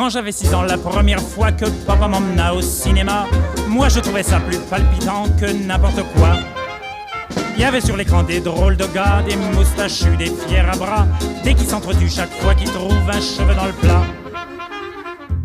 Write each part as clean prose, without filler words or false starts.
Quand j'avais 6 ans, la première fois que papa m'emmena au cinéma, moi je trouvais ça plus palpitant que n'importe quoi. Il y avait sur l'écran des drôles de gars, des moustachus, des fiers à bras, des qui s'entretuent chaque fois qu'ils trouvent un cheveu dans le plat.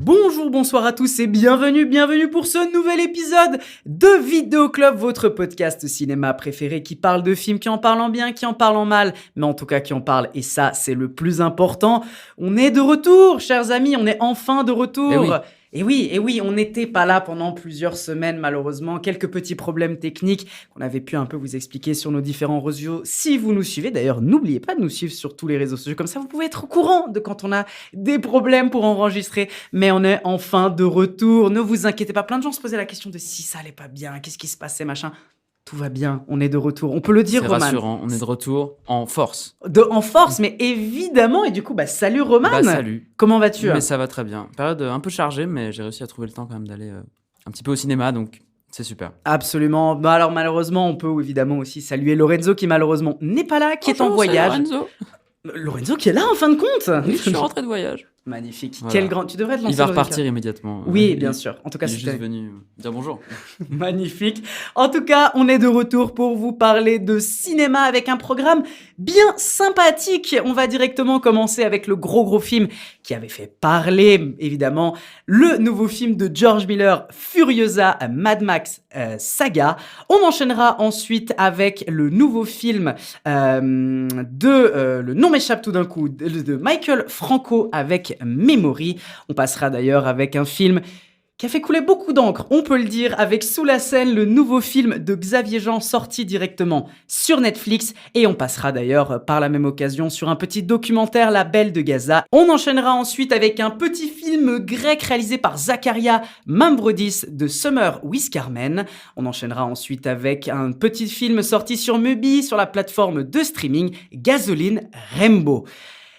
Bonjour, bonsoir à tous et bienvenue pour ce nouvel épisode de Vidéo Club, votre podcast cinéma préféré qui parle de films, qui en parlent en bien, qui en parlent en mal, mais en tout cas qui en parlent, et ça c'est le plus important. On est de retour, chers amis, on est enfin de retour. Et oui, on n'était pas là pendant plusieurs semaines malheureusement, quelques petits problèmes techniques qu'on avait pu un peu vous expliquer sur nos différents réseaux. Si vous nous suivez, d'ailleurs, n'oubliez pas de nous suivre sur tous les réseaux sociaux, comme ça vous pouvez être au courant de quand on a des problèmes pour enregistrer. Mais on est enfin de retour, ne vous inquiétez pas. Plein de gens se posaient la question de si ça allait pas bien, qu'est-ce qui se passait, machin. Tout va bien, on est de retour. On peut le dire, Roman. C'est rassurant, on est de retour en force. En force, mais évidemment. Et du coup, salut Roman. Salut. Comment vas-tu ? Mais ça va très bien. Période un peu chargée, mais j'ai réussi à trouver le temps quand même d'aller un petit peu au cinéma, donc c'est super. Absolument. Alors malheureusement, on peut évidemment aussi saluer Lorenzo qui malheureusement n'est pas là, qui est en voyage. Lorenzo qui est là en fin de compte. Oui, je suis rentré de voyage. Magnifique. Voilà. Quel grand. Tu devrais te lancer. Il va repartir immédiatement. Oui, bien sûr. En tout cas, il est juste venu dire bonjour. Magnifique. En tout cas, on est de retour pour vous parler de cinéma avec un programme bien sympathique. On va directement commencer avec le gros film qui avait fait parler, évidemment, le nouveau film de George Miller, Furiosa, Mad Max Saga. On enchaînera ensuite avec le nouveau film le nom m'échappe tout d'un coup, de Michael Franco avec Memory. On passera d'ailleurs avec un film qui a fait couler beaucoup d'encre, on peut le dire, avec Sous la scène, le nouveau film de Xavier Jean sorti directement sur Netflix. Et on passera d'ailleurs par la même occasion sur un petit documentaire, La Belle de Gaza. On enchaînera ensuite avec un petit film grec réalisé par Zakaria Mambrodis de Summer with Carmen. On enchaînera ensuite avec un petit film sorti sur Mubi, sur la plateforme de streaming Gasoline Rainbow.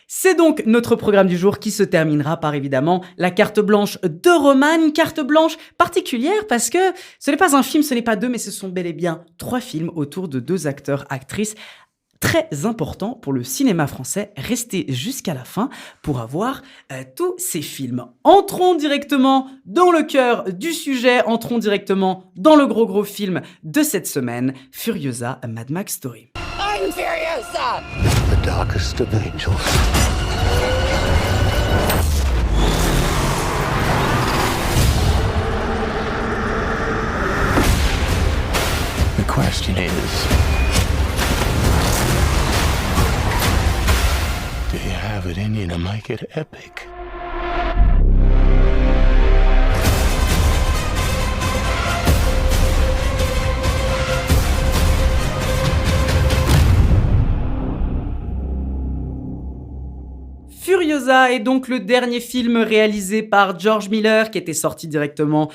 C'est donc notre programme du jour qui se terminera par évidemment la carte blanche de Roman, carte blanche particulière parce que ce n'est pas un film, ce n'est pas deux, mais ce sont bel et bien 3 films autour de 2 acteurs, actrices très importants pour le cinéma français. Restez jusqu'à la fin pour avoir tous ces films. Entrons directement dans le cœur du sujet, entrons directement dans le gros film de cette semaine, Furiosa, Mad Max Story. I'm Furiosa! The darkest of angels. The question is, do you have it in you to make it epic? Furiosa est donc le dernier film réalisé par George Miller qui était sorti directement,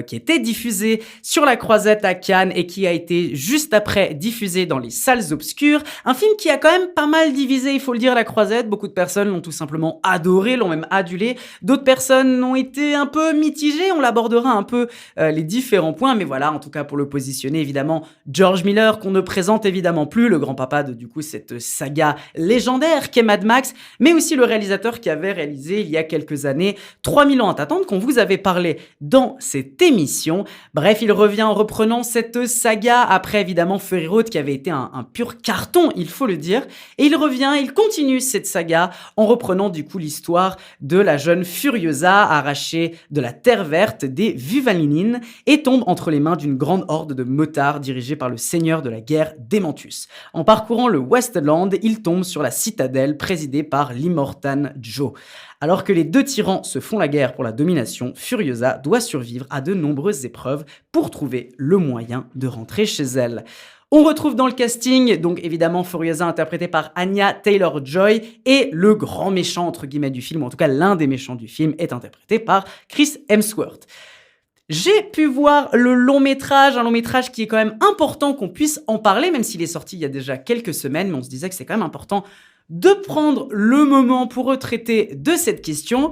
qui était diffusé sur la Croisette à Cannes et qui a été juste après diffusé dans les salles obscures. Un film qui a quand même pas mal divisé, il faut le dire, la Croisette. Beaucoup de personnes l'ont tout simplement adoré, l'ont même adulé. D'autres personnes ont été un peu mitigées. On l'abordera un peu les différents points, mais voilà, en tout cas pour le positionner, évidemment, George Miller qu'on ne présente évidemment plus, le grand-papa de du coup cette saga légendaire qu'est Mad Max, mais aussi le réalisateur qui avait réalisé il y a quelques années 3000 ans à t'attendre, qu'on vous avait parlé dans cette émission. Bref, il revient en reprenant cette saga après évidemment Fury Road qui avait été un pur carton, il faut le dire. Et il continue cette saga en reprenant du coup l'histoire de la jeune Furiosa arrachée de la terre verte des Vuvalinines et tombe entre les mains d'une grande horde de motards dirigée par le seigneur de la guerre Dementus. En parcourant le Westland, il tombe sur la citadelle présidée par l'immortal Joe. Alors que les 2 tyrans se font la guerre pour la domination, Furiosa doit survivre à de nombreuses épreuves pour trouver le moyen de rentrer chez elle. On retrouve dans le casting, donc évidemment Furiosa interprétée par Anya Taylor-Joy et le grand méchant entre guillemets du film, ou en tout cas l'un des méchants du film, est interprété par Chris Hemsworth. J'ai pu voir le long métrage, un long métrage qui est quand même important qu'on puisse en parler, même s'il est sorti il y a déjà quelques semaines, mais on se disait que c'est quand même important de prendre le moment pour traiter de cette question.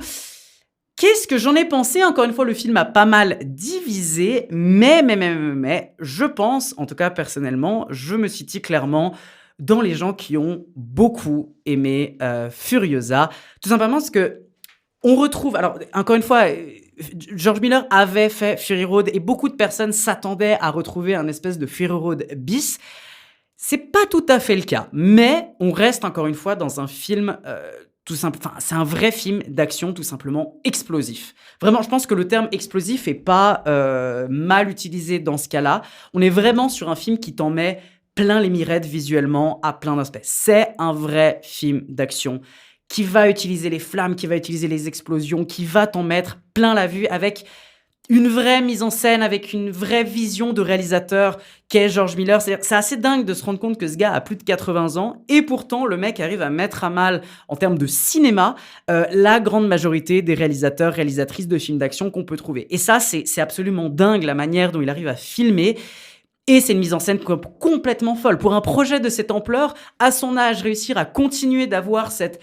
Qu'est-ce que j'en ai pensé ? Encore une fois, le film a pas mal divisé, mais, je pense, en tout cas personnellement, je me situe clairement dans les gens qui ont beaucoup aimé Furiosa. Tout simplement parce que On retrouve, alors encore une fois, George Miller avait fait Fury Road et beaucoup de personnes s'attendaient à retrouver un espèce de Fury Road bis. C'est pas tout à fait le cas, mais on reste encore une fois dans un film tout simple. Enfin, c'est un vrai film d'action tout simplement explosif. Vraiment, je pense que le terme explosif est pas mal utilisé dans ce cas-là. On est vraiment sur un film qui t'en met plein les mirettes visuellement à plein d'aspects. C'est un vrai film d'action qui va utiliser les flammes, qui va utiliser les explosions, qui va t'en mettre plein la vue avec une vraie mise en scène, avec une vraie vision de réalisateur qu'est George Miller. C'est assez dingue de se rendre compte que ce gars a plus de 80 ans et pourtant le mec arrive à mettre à mal, en termes de cinéma, la grande majorité des réalisateurs, réalisatrices de films d'action qu'on peut trouver. Et ça, c'est absolument dingue la manière dont il arrive à filmer. Et c'est une mise en scène complètement folle. Pour un projet de cette ampleur, à son âge, réussir à continuer d'avoir cette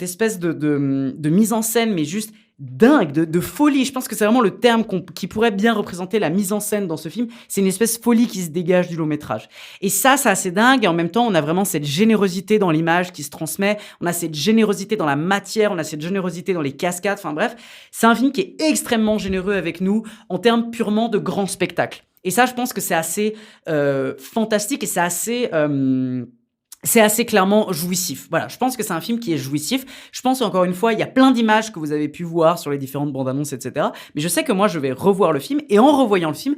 espèce de mise en scène, mais juste dingue, de folie. Je pense que c'est vraiment le terme qui pourrait bien représenter la mise en scène dans ce film. C'est une espèce de folie qui se dégage du long métrage. Et ça, c'est assez dingue. Et en même temps, on a vraiment cette générosité dans l'image qui se transmet. On a cette générosité dans la matière. On a cette générosité dans les cascades. Enfin bref, c'est un film qui est extrêmement généreux avec nous en termes purement de grand spectacle. Et ça, je pense que c'est assez fantastique et c'est assez clairement jouissif. Voilà, je pense que c'est un film qui est jouissif. Je pense encore une fois, il y a plein d'images que vous avez pu voir sur les différentes bandes annonces, etc. Mais je sais que moi, je vais revoir le film et en revoyant le film,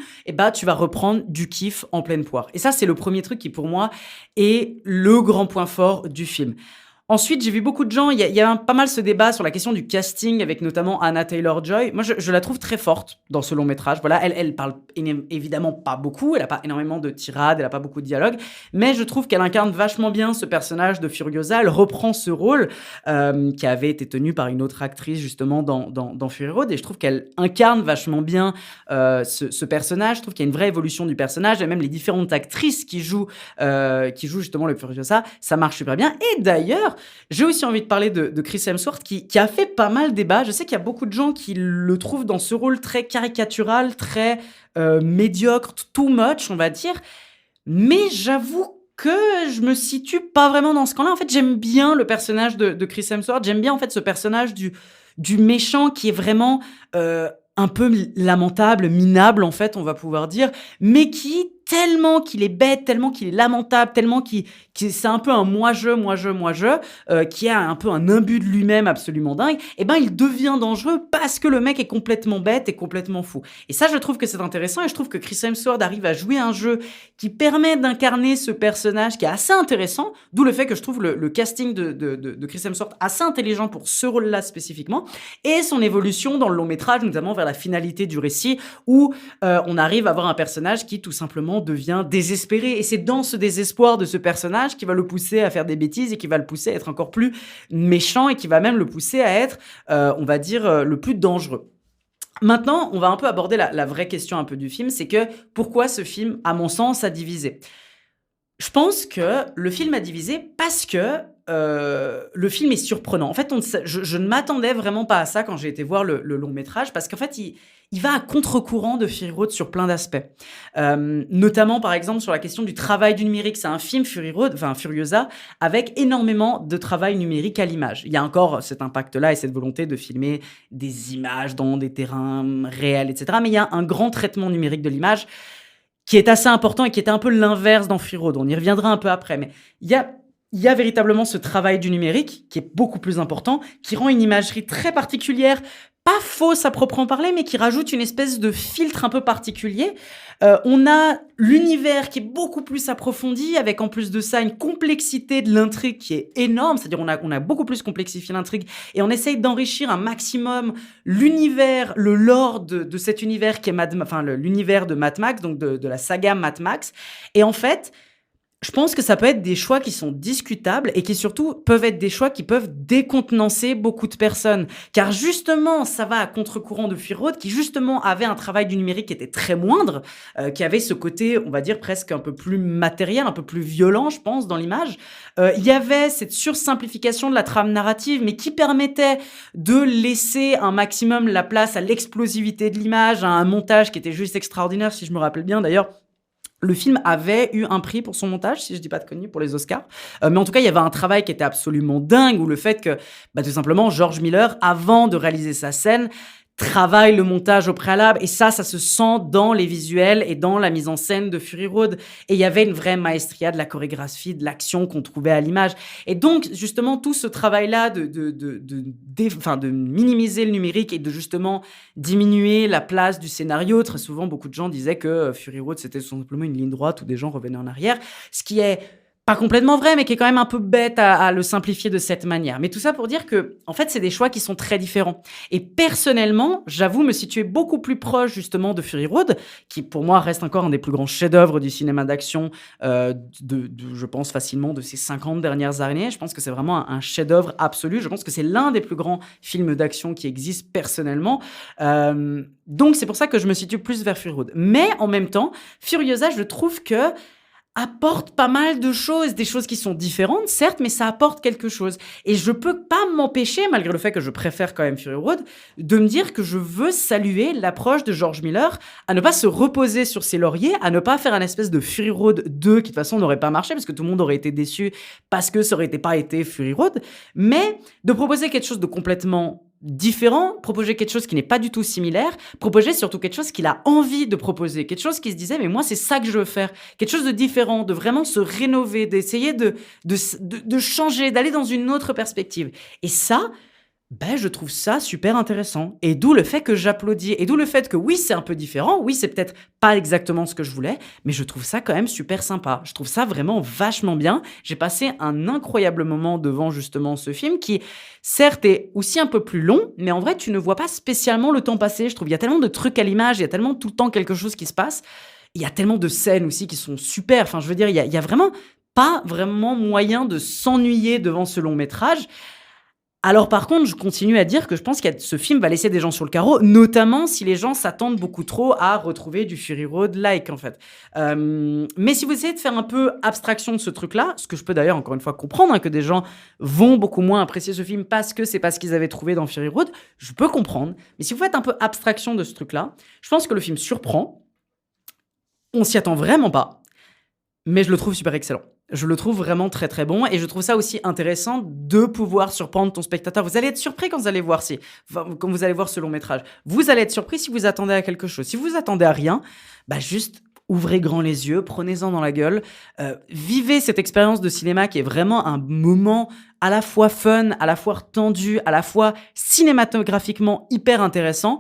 tu vas reprendre du kiff en pleine poire. Et ça, c'est le premier truc qui, pour moi, est le grand point fort du film. Ensuite, j'ai vu beaucoup de gens, il y a pas mal ce débat sur la question du casting avec notamment Anna Taylor-Joy. Moi, je la trouve très forte dans ce long métrage. Voilà, elle parle évidemment pas beaucoup, elle a pas énormément de tirades, elle a pas beaucoup de dialogue, mais je trouve qu'elle incarne vachement bien ce personnage de Furiosa. Elle reprend ce rôle qui avait été tenu par une autre actrice justement dans Fury Road et je trouve qu'elle incarne vachement bien ce personnage. Je trouve qu'il y a une vraie évolution du personnage et même les différentes actrices qui jouent justement le Furiosa, ça marche super bien. Et d'ailleurs, j'ai aussi envie de parler de Chris Hemsworth qui a fait pas mal débat. Je sais qu'il y a beaucoup de gens qui le trouvent dans ce rôle très caricatural, très médiocre, too much, on va dire. Mais j'avoue que je me situe pas vraiment dans ce camp-là. En fait, j'aime bien le personnage de Chris Hemsworth. J'aime bien en fait ce personnage du méchant qui est vraiment un peu lamentable, minable en fait, on va pouvoir dire, mais qui tellement qu'il est bête, tellement qu'il est lamentable, tellement qu'il c'est un peu un moi-je, qui a un peu un imbu de lui-même absolument dingue, et ben il devient dangereux parce que le mec est complètement bête et complètement fou. Et ça, je trouve que c'est intéressant et je trouve que Chris Hemsworth arrive à jouer un jeu qui permet d'incarner ce personnage qui est assez intéressant, d'où le fait que je trouve le casting de Chris Hemsworth assez intelligent pour ce rôle-là spécifiquement, et son évolution dans le long métrage, notamment vers la finalité du récit, où on arrive à avoir un personnage qui tout simplement devient désespéré, et c'est dans ce désespoir de ce personnage qui va le pousser à faire des bêtises et qui va le pousser à être encore plus méchant et qui va même le pousser à être, on va dire, le plus dangereux. Maintenant, on va un peu aborder la vraie question un peu du film, c'est que pourquoi ce film, à mon sens, a divisé ? Je pense que le film a divisé parce que le film est surprenant. En fait, je ne m'attendais vraiment pas à ça quand j'ai été voir le long métrage, parce qu'en fait, il va à contre-courant de Fury Road sur plein d'aspects. Notamment, par exemple, sur la question du travail du numérique. C'est un film, Furiosa, avec énormément de travail numérique à l'image. Il y a encore cet impact-là et cette volonté de filmer des images dans des terrains réels, etc. Mais il y a un grand traitement numérique de l'image qui est assez important et qui était un peu l'inverse dans Fury Road. On y reviendra un peu après, mais il y a véritablement ce travail du numérique qui est beaucoup plus important, qui rend une imagerie très particulière, pas fausse à proprement parler, mais qui rajoute une espèce de filtre un peu particulier. On a l'univers qui est beaucoup plus approfondi, avec en plus de ça une complexité de l'intrigue qui est énorme, c'est-à-dire on a beaucoup plus complexifié l'intrigue, et on essaye d'enrichir un maximum l'univers, le lore de cet univers qui est l'univers de Mad Max, donc de la saga Mad Max. Et en fait, je pense que ça peut être des choix qui sont discutables et qui surtout peuvent être des choix qui peuvent décontenancer beaucoup de personnes. Car justement, ça va à contre-courant de Fury Road qui justement avait un travail du numérique qui était très moindre, qui avait ce côté, on va dire, presque un peu plus matériel, un peu plus violent, je pense, dans l'image. Il y avait cette sursimplification de la trame narrative, mais qui permettait de laisser un maximum la place à l'explosivité de l'image, à un montage qui était juste extraordinaire, si je me rappelle bien d'ailleurs. Le film avait eu un prix pour son montage, si je dis pas de conneries, pour les Oscars. Mais en tout cas, il y avait un travail qui était absolument dingue, où le fait que, tout simplement, George Miller, avant de réaliser sa scène, travaille le montage au préalable, et ça se sent dans les visuels et dans la mise en scène de Fury Road. Et il y avait une vraie maestria de la chorégraphie, de l'action qu'on trouvait à l'image. Et donc, justement, tout ce travail-là de minimiser le numérique et de justement diminuer la place du scénario. Très souvent, beaucoup de gens disaient que Fury Road, c'était tout simplement une ligne droite où des gens revenaient en arrière. Ce qui est pas complètement vrai, mais qui est quand même un peu bête à le simplifier de cette manière. Mais tout ça pour dire que, en fait, c'est des choix qui sont très différents. Et personnellement, j'avoue me situer beaucoup plus proche, justement, de Fury Road, qui, pour moi, reste encore un des plus grands chefs-d'œuvre du cinéma d'action, je pense, facilement, de ces 50 dernières années. Je pense que c'est vraiment un chef-d'œuvre absolu. Je pense que c'est l'un des plus grands films d'action qui existent, personnellement. Donc, c'est pour ça que je me situe plus vers Fury Road. Mais, en même temps, Furiosa, je trouve que apporte pas mal de choses, des choses qui sont différentes, certes, mais ça apporte quelque chose. Et je peux pas m'empêcher, malgré le fait que je préfère quand même Fury Road, de me dire que je veux saluer l'approche de George Miller, à ne pas se reposer sur ses lauriers, à ne pas faire un espèce de Fury Road 2 qui de toute façon n'aurait pas marché, parce que tout le monde aurait été déçu, parce que ça aurait pas été Fury Road, mais de proposer quelque chose de complètement différent, proposer quelque chose qui n'est pas du tout similaire, proposer surtout quelque chose qu'il a envie de proposer, quelque chose qui se disait mais moi c'est ça que je veux faire, quelque chose de différent, de vraiment se rénover, d'essayer de changer, d'aller dans une autre perspective. Et ça, je trouve ça super intéressant. Et d'où le fait que j'applaudis. Et d'où le fait que oui, c'est un peu différent. Oui, c'est peut-être pas exactement ce que je voulais. Mais je trouve ça quand même super sympa. Je trouve ça vraiment vachement bien. J'ai passé un incroyable moment devant justement ce film qui, certes, est aussi un peu plus long. Mais en vrai, tu ne vois pas spécialement le temps passer. Je trouve qu'il y a tellement de trucs à l'image. Il y a tellement tout le temps quelque chose qui se passe. Il y a tellement de scènes aussi qui sont super. Enfin, je veux dire, il y a vraiment pas vraiment moyen de s'ennuyer devant ce long métrage. Alors par contre, je continue à dire que je pense que ce film va laisser des gens sur le carreau, notamment si les gens s'attendent beaucoup trop à retrouver du Fury Road-like, en fait. Mais si vous essayez de faire un peu abstraction de ce truc-là, ce que je peux d'ailleurs encore une fois comprendre, que des gens vont beaucoup moins apprécier ce film parce que c'est pas ce qu'ils avaient trouvé dans Fury Road, je peux comprendre. Mais si vous faites un peu abstraction de ce truc-là, je pense que le film surprend, on s'y attend vraiment pas, mais je le trouve super excellent. Je le trouve vraiment très très bon et je trouve ça aussi intéressant de pouvoir surprendre ton spectateur. Vous allez être surpris quand vous allez voir quand vous allez voir ce long métrage. Vous allez être surpris si vous attendez à quelque chose. Si vous attendez à rien, juste ouvrez grand les yeux, prenez-en dans la gueule, vivez cette expérience de cinéma qui est vraiment un moment à la fois fun, à la fois tendu, à la fois cinématographiquement hyper intéressant.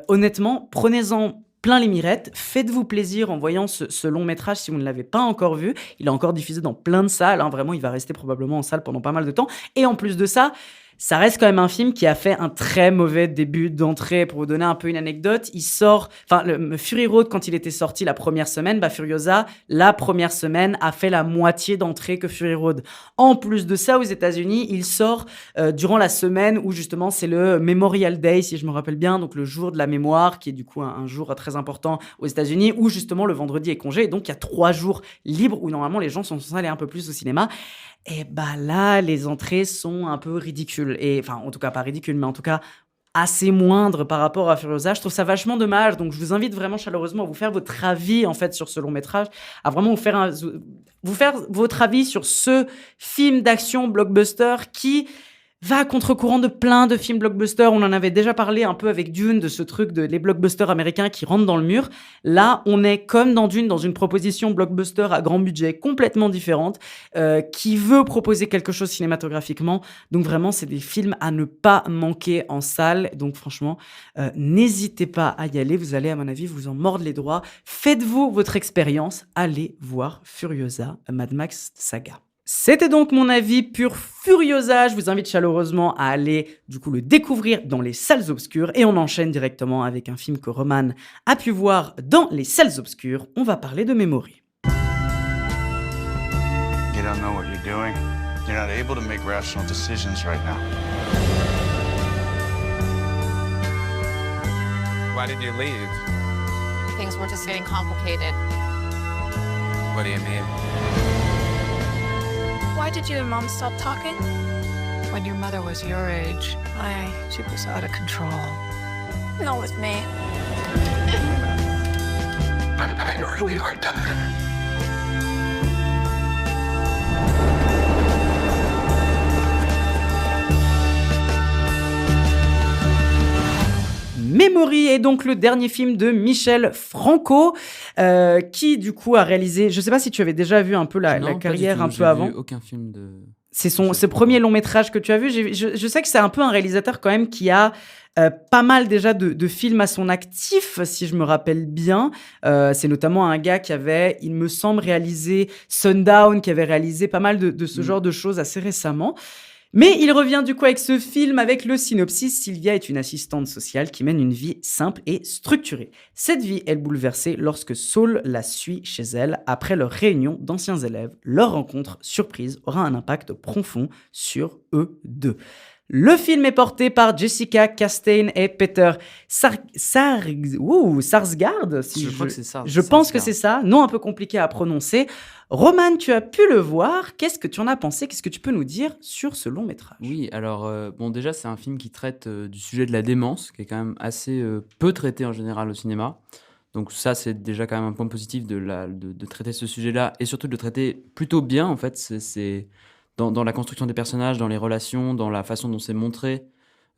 Honnêtement, prenez-en plein les mirettes, faites-vous plaisir en voyant ce long métrage si vous ne l'avez pas encore vu. Il est encore diffusé dans plein de salles, vraiment il va rester probablement en salle pendant pas mal de temps. Et en plus de ça, ça reste quand même un film qui a fait un très mauvais début d'entrée. Pour vous donner un peu une anecdote, le Fury Road, quand il était sorti la première semaine, Furiosa, la première semaine, a fait la moitié d'entrée que Fury Road. En plus de ça, aux États-Unis, il sort durant la semaine où justement c'est le Memorial Day, si je me rappelle bien, donc le jour de la mémoire, qui est du coup un jour très important aux États-Unis, où justement le vendredi est congé. Et donc il y a 3 jours libres où normalement les gens sont censés aller un peu plus au cinéma. Et là, les entrées sont un peu ridicules. Et enfin, en tout cas, pas ridicules, mais en tout cas, assez moindres par rapport à Furiosa. Je trouve ça vachement dommage. Donc, je vous invite vraiment chaleureusement à vous faire votre avis, en fait, sur ce long métrage, à vraiment vous faire votre avis sur ce film d'action blockbuster qui va à contre-courant de plein de films blockbusters. On en avait déjà parlé un peu avec Dune, de ce truc de les blockbusters américains qui rentrent dans le mur. Là, on est comme dans Dune, dans une proposition blockbuster à grand budget complètement différente, qui veut proposer quelque chose cinématographiquement. Donc vraiment, c'est des films à ne pas manquer en salle. Donc franchement, n'hésitez pas à y aller. Vous allez, à mon avis, vous en mordre les doigts. Faites-vous votre expérience. Allez voir Furiosa, Mad Max Saga. C'était donc mon avis pur Furiosa. Je vous invite chaleureusement à aller du coup le découvrir dans les salles obscures et on enchaîne directement avec un film que Roman a pu voir dans les salles obscures. On va parler de Memory. You don't know what you're doing. You're not able to make rational decisions right now. Why did you leave? Things were just getting complicated. What do you mean? Why did you and Mom stop talking? When your mother was your age, she was out of control. Not with me. I'm having a really hard time. Memory est donc le dernier film de Michel Franco, qui du coup a réalisé. Je sais pas si tu avais déjà vu un peu la Non, pas du carrière tout. un J'ai peu avant. vu aucun film de. C'est Michel ce Franco. premier long métrage que tu as vu. Je sais que c'est un peu un réalisateur quand même qui a pas mal déjà de films à son actif, si je me rappelle bien. C'est notamment un gars qui avait, il me semble, réalisé Sundown, qui avait réalisé pas mal de ce genre de choses assez récemment. Mais il revient du coup avec ce film avec le synopsis. Sylvia est une assistante sociale qui mène une vie simple et structurée. Cette vie est bouleversée lorsque Saul la suit chez elle après leur réunion d'anciens élèves. Leur rencontre surprise aura un impact profond sur eux deux. Le film est porté par Jessica Chastain et Peter Sarsgaard. Si Je crois que c'est ça. je pense que c'est ça. Nom un peu compliqué à prononcer. Roman, tu as pu le voir. Qu'est-ce que tu en as pensé? Qu'est-ce que tu peux nous dire sur ce long métrage? Oui, alors, bon, déjà, c'est un film qui traite du sujet de la démence, qui est quand même assez peu traité en général au cinéma. Donc ça, c'est déjà quand même un point positif de traiter ce sujet-là, et surtout de le traiter plutôt bien, en fait. C'est dans la construction des personnages, dans les relations, dans la façon dont c'est montré.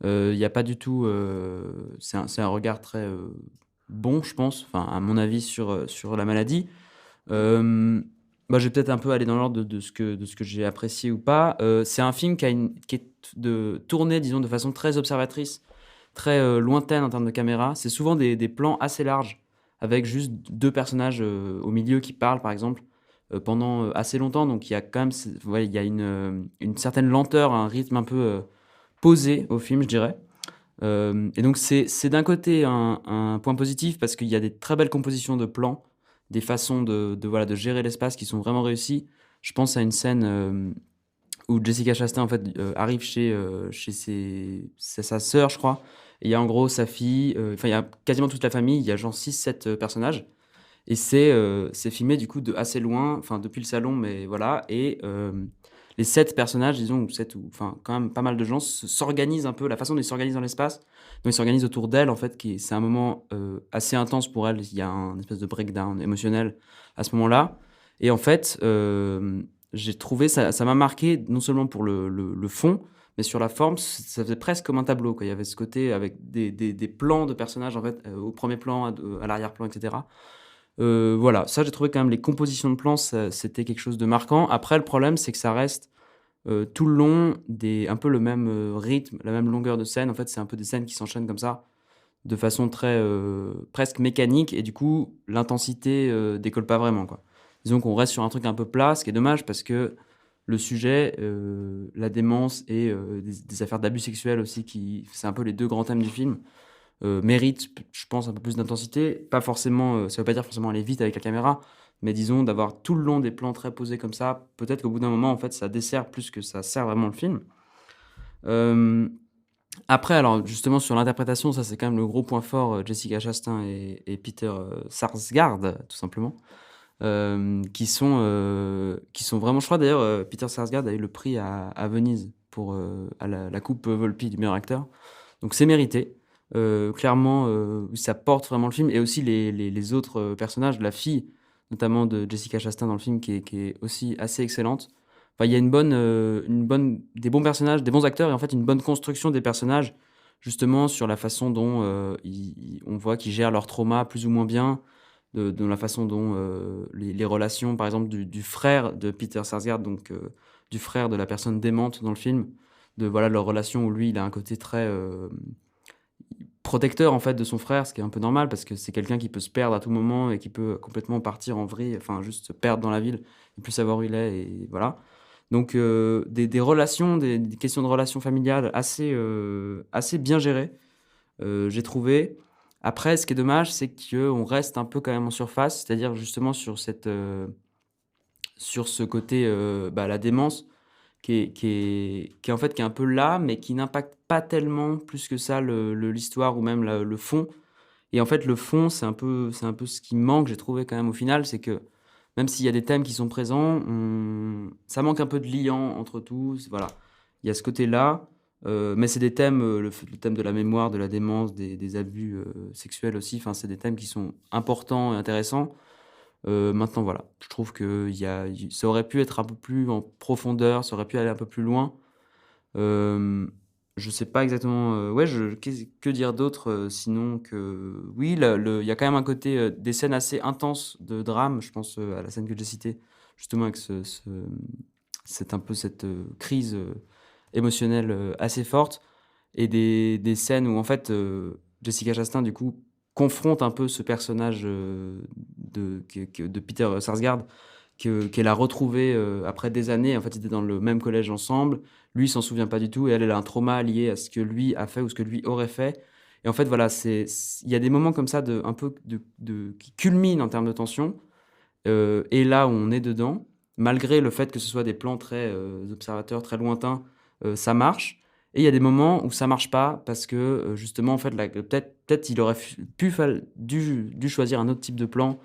Il n'y a pas du tout... c'est un regard très bon, je pense, enfin, à mon avis, sur la maladie. Moi, je vais peut-être un peu aller dans l'ordre de ce que j'ai apprécié ou pas. C'est un film qui est tourné, disons, de façon très observatrice, très lointaine en termes de caméra. C'est souvent des plans assez larges, avec juste deux personnages au milieu qui parlent, par exemple, pendant assez longtemps. Donc, il y a quand même il y a une certaine lenteur, un rythme un peu posé au film, je dirais. Et donc, c'est d'un côté un point positif, parce qu'il y a des très belles compositions de plans, des façons de gérer l'espace qui sont vraiment réussies. Je pense à une scène où Jessica Chastain en fait, arrive chez sa sœur, je crois. Et il y a en gros sa fille, il y a quasiment toute la famille, il y a genre 6-7 personnages. Et c'est filmé du coup de assez loin, enfin depuis le salon, mais voilà. Et les 7 personnages, disons, enfin quand même pas mal de gens, s'organisent un peu, la façon dont ils s'organisent dans l'espace. Donc ils s'organisent autour d'elle, en fait, c'est un moment assez intense pour elle. Il y a un espèce de breakdown émotionnel à ce moment-là. Et en fait, j'ai trouvé, ça m'a marqué, non seulement pour le fond, mais sur la forme, ça faisait presque comme un tableau, quoi. Il y avait ce côté avec des plans de personnages, en fait, au premier plan, à l'arrière-plan, etc. Voilà, ça, j'ai trouvé quand même les compositions de plans, c'était quelque chose de marquant. Après, le problème, c'est que ça reste tout le long un peu le même rythme, la même longueur de scène. En fait, c'est un peu des scènes qui s'enchaînent comme ça, de façon très presque mécanique, et du coup, l'intensité décolle pas vraiment, quoi. Disons qu'on reste sur un truc un peu plat, ce qui est dommage, parce que le sujet, la démence et des affaires d'abus sexuels aussi, c'est un peu les deux grands thèmes du film, mérite, je pense, un peu plus d'intensité. Pas forcément, ça veut pas dire forcément aller vite avec la caméra, mais disons d'avoir tout le long des plans très posés comme ça. Peut-être qu'au bout d'un moment, en fait, ça dessert plus que ça sert vraiment le film. Après, alors justement sur l'interprétation, ça c'est quand même le gros point fort, Jessica Chastain et Peter Sarsgaard, tout simplement, qui sont vraiment, je crois d'ailleurs, Peter Sarsgaard a eu le prix à Venise pour à la coupe Volpi du meilleur acteur, donc c'est mérité. Clairement, ça porte vraiment le film, et aussi les autres personnages, la fille notamment de Jessica Chastain dans le film, qui est aussi assez excellente. Enfin, il y a des bons personnages, des bons acteurs, et en fait une bonne construction des personnages, justement sur la façon dont on voit qu'ils gèrent leur trauma plus ou moins bien, de la façon dont les relations, par exemple, du frère de Peter Sarsgaard, donc du frère de la personne démente dans le film, de voilà leur relation où lui il a un côté très protecteur en fait de son frère, ce qui est un peu normal parce que c'est quelqu'un qui peut se perdre à tout moment et qui peut complètement partir en vrille, enfin juste se perdre dans la ville et plus savoir où il est, et voilà. Donc des relations, des questions de relations familiales assez bien gérées, j'ai trouvé. Après, ce qui est dommage, c'est qu'on reste un peu quand même en surface, c'est-à-dire justement sur ce côté la démence qui est en fait qui est un peu là, mais qui n'impacte pas tellement plus que ça l'histoire ou même le fond. Et en fait, le fond, c'est un peu ce qui manque, j'ai trouvé quand même au final, c'est que même s'il y a des thèmes qui sont présents, ça manque un peu de liant entre tous. Voilà, il y a ce côté-là. Mais c'est des thèmes, le thème de la mémoire, de la démence, des abus sexuels aussi. Enfin, c'est des thèmes qui sont importants et intéressants. Maintenant, voilà, je trouve que ça aurait pu être un peu plus en profondeur, ça aurait pu aller un peu plus loin. Je sais pas exactement. Que dire d'autre sinon que oui, il y a quand même un côté des scènes assez intenses de drame. Je pense à la scène que j'ai citée, justement avec cette crise émotionnelle assez forte et des scènes où en fait Jessica Chastain du coup confronte un peu ce personnage de Peter Sarsgaard qu'elle a retrouvé après des années. En fait, ils étaient dans le même collège ensemble. Lui, il s'en souvient pas du tout et elle a un trauma lié à ce que lui a fait ou ce que lui aurait fait. Et en fait, voilà, il y a des moments comme ça qui culminent en termes de tension. Et là où on est dedans, malgré le fait que ce soit des plans très observateurs, très lointains, ça marche. Et il y a des moments où ça marche pas parce que justement, en fait, peut-être il aurait dû choisir un autre type de plan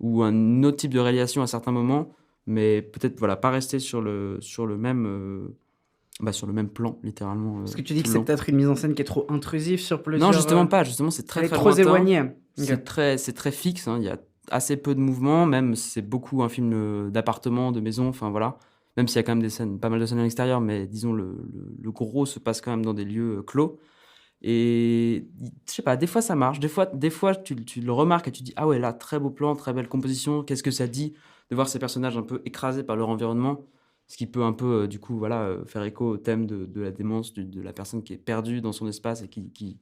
ou un autre type de réalisation à certains moments, mais peut-être voilà, pas rester sur le même plan, littéralement. Parce que tu dis que tout le c'est long. peut-être une mise en scène qui est trop intrusive sur plusieurs... Non, justement pas. Justement, c'est très, elle est très trop lointain. éloignée. C'est très fixe. Hein. Il y a assez peu de mouvements. Même, c'est beaucoup un film d'appartement, de maison. Enfin, voilà. Même s'il y a quand même des scènes, pas mal de scènes à l'extérieur, mais disons, le gros se passe quand même dans des lieux clos. Et je sais pas, des fois ça marche. Des fois tu le remarques et tu dis, ah ouais, là, très beau plan, très belle composition. Qu'est-ce que ça dit de voir ces personnages un peu écrasés par leur environnement? Ce qui peut un peu, du coup, voilà, faire écho au thème de la démence, de la personne qui est perdue dans son espace et qui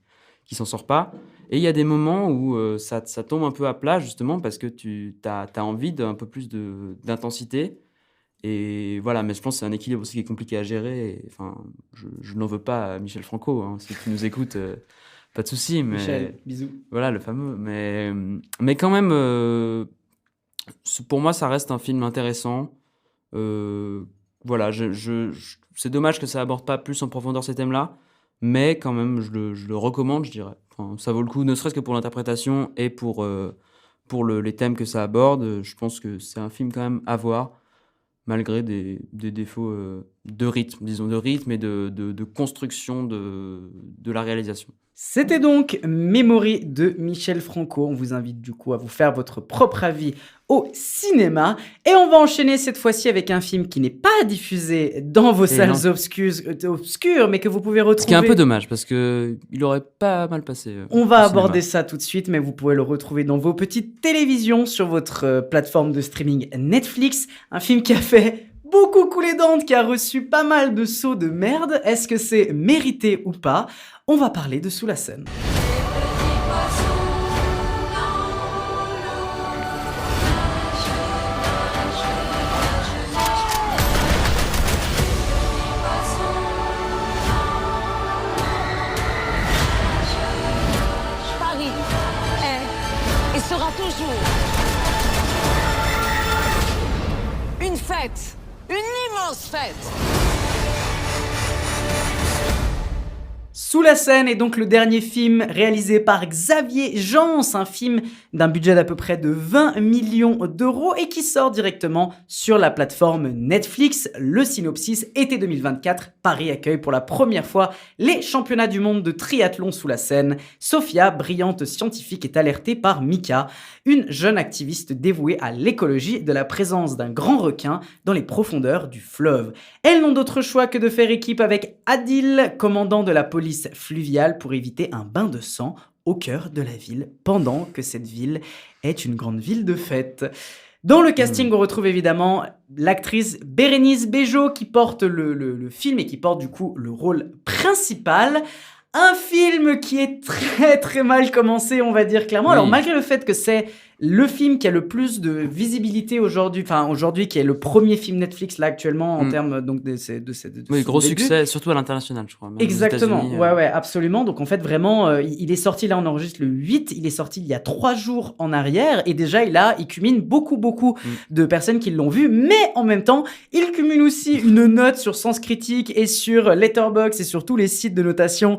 s'en sort pas. Et il y a des moments où ça tombe un peu à plat, justement, parce que tu as envie d'un peu plus d'intensité. Et voilà, mais je pense que c'est un équilibre aussi qui est compliqué à gérer. Et, enfin, je n'en veux pas à Michel Franco, hein, si tu nous écoutes, pas de souci. Mais Michel, bisous. voilà, le fameux. Mais quand même, pour moi, ça reste un film intéressant. Voilà, c'est dommage que ça aborde pas plus en profondeur ces thèmes-là, mais quand même, je le recommande, je dirais. Enfin, ça vaut le coup, ne serait-ce que pour l'interprétation et pour les thèmes que ça aborde. Je pense que c'est un film quand même à voir, malgré des défauts de rythme, disons, de rythme et de construction de la réalisation. C'était donc Memory de Michel Franco. On vous invite du coup à vous faire votre propre avis au cinéma. Et on va enchaîner cette fois-ci avec un film qui n'est pas diffusé dans vos salles obscures, mais que vous pouvez retrouver... Ce qui est un peu dommage, parce qu'il aurait pas mal passé. On va aborder ça tout de suite, mais vous pouvez le retrouver dans vos petites télévisions sur votre plateforme de streaming Netflix. Un film qui a fait beaucoup couler d'encre, qui a reçu pas mal de sauts de merde. Est-ce que c'est mérité ou pas? On va parler de Sous la scène. Paris est et sera toujours une fête, une immense fête. Sous la scène est donc le dernier film réalisé par Xavier Jeance, un film d'un budget d'à peu près de 20 millions d'euros et qui sort directement sur la plateforme Netflix. Le synopsis, été 2024, Paris accueille pour la première fois les championnats du monde de triathlon sous la Seine. Sophia, brillante scientifique, est alertée par Mika, une jeune activiste dévouée à l'écologie, de la présence d'un grand requin dans les profondeurs du fleuve. Elles n'ont d'autre choix que de faire équipe avec Adil, commandant de la police fluviale, pour éviter un bain de sang au cœur de la ville, pendant que cette ville est une grande ville de fête. Dans le casting, on retrouve évidemment l'actrice Bérénice Bejo qui porte le film et qui porte du coup le rôle principal. Un film qui est très très mal commencé, on va dire clairement. Oui. Alors malgré le fait que c'est le film qui a le plus de visibilité aujourd'hui, qui est le premier film Netflix là actuellement en termes donc de oui, gros début. Succès, surtout à l'international, je crois. Même exactement, ouais, absolument. Donc en fait vraiment, il est sorti là, on enregistre le 8, il est sorti il y a 3 jours en arrière et déjà il cumule beaucoup de personnes qui l'ont vu, mais en même temps, il cumule aussi une note sur Sens Critique et sur Letterboxd et sur tous les sites de notation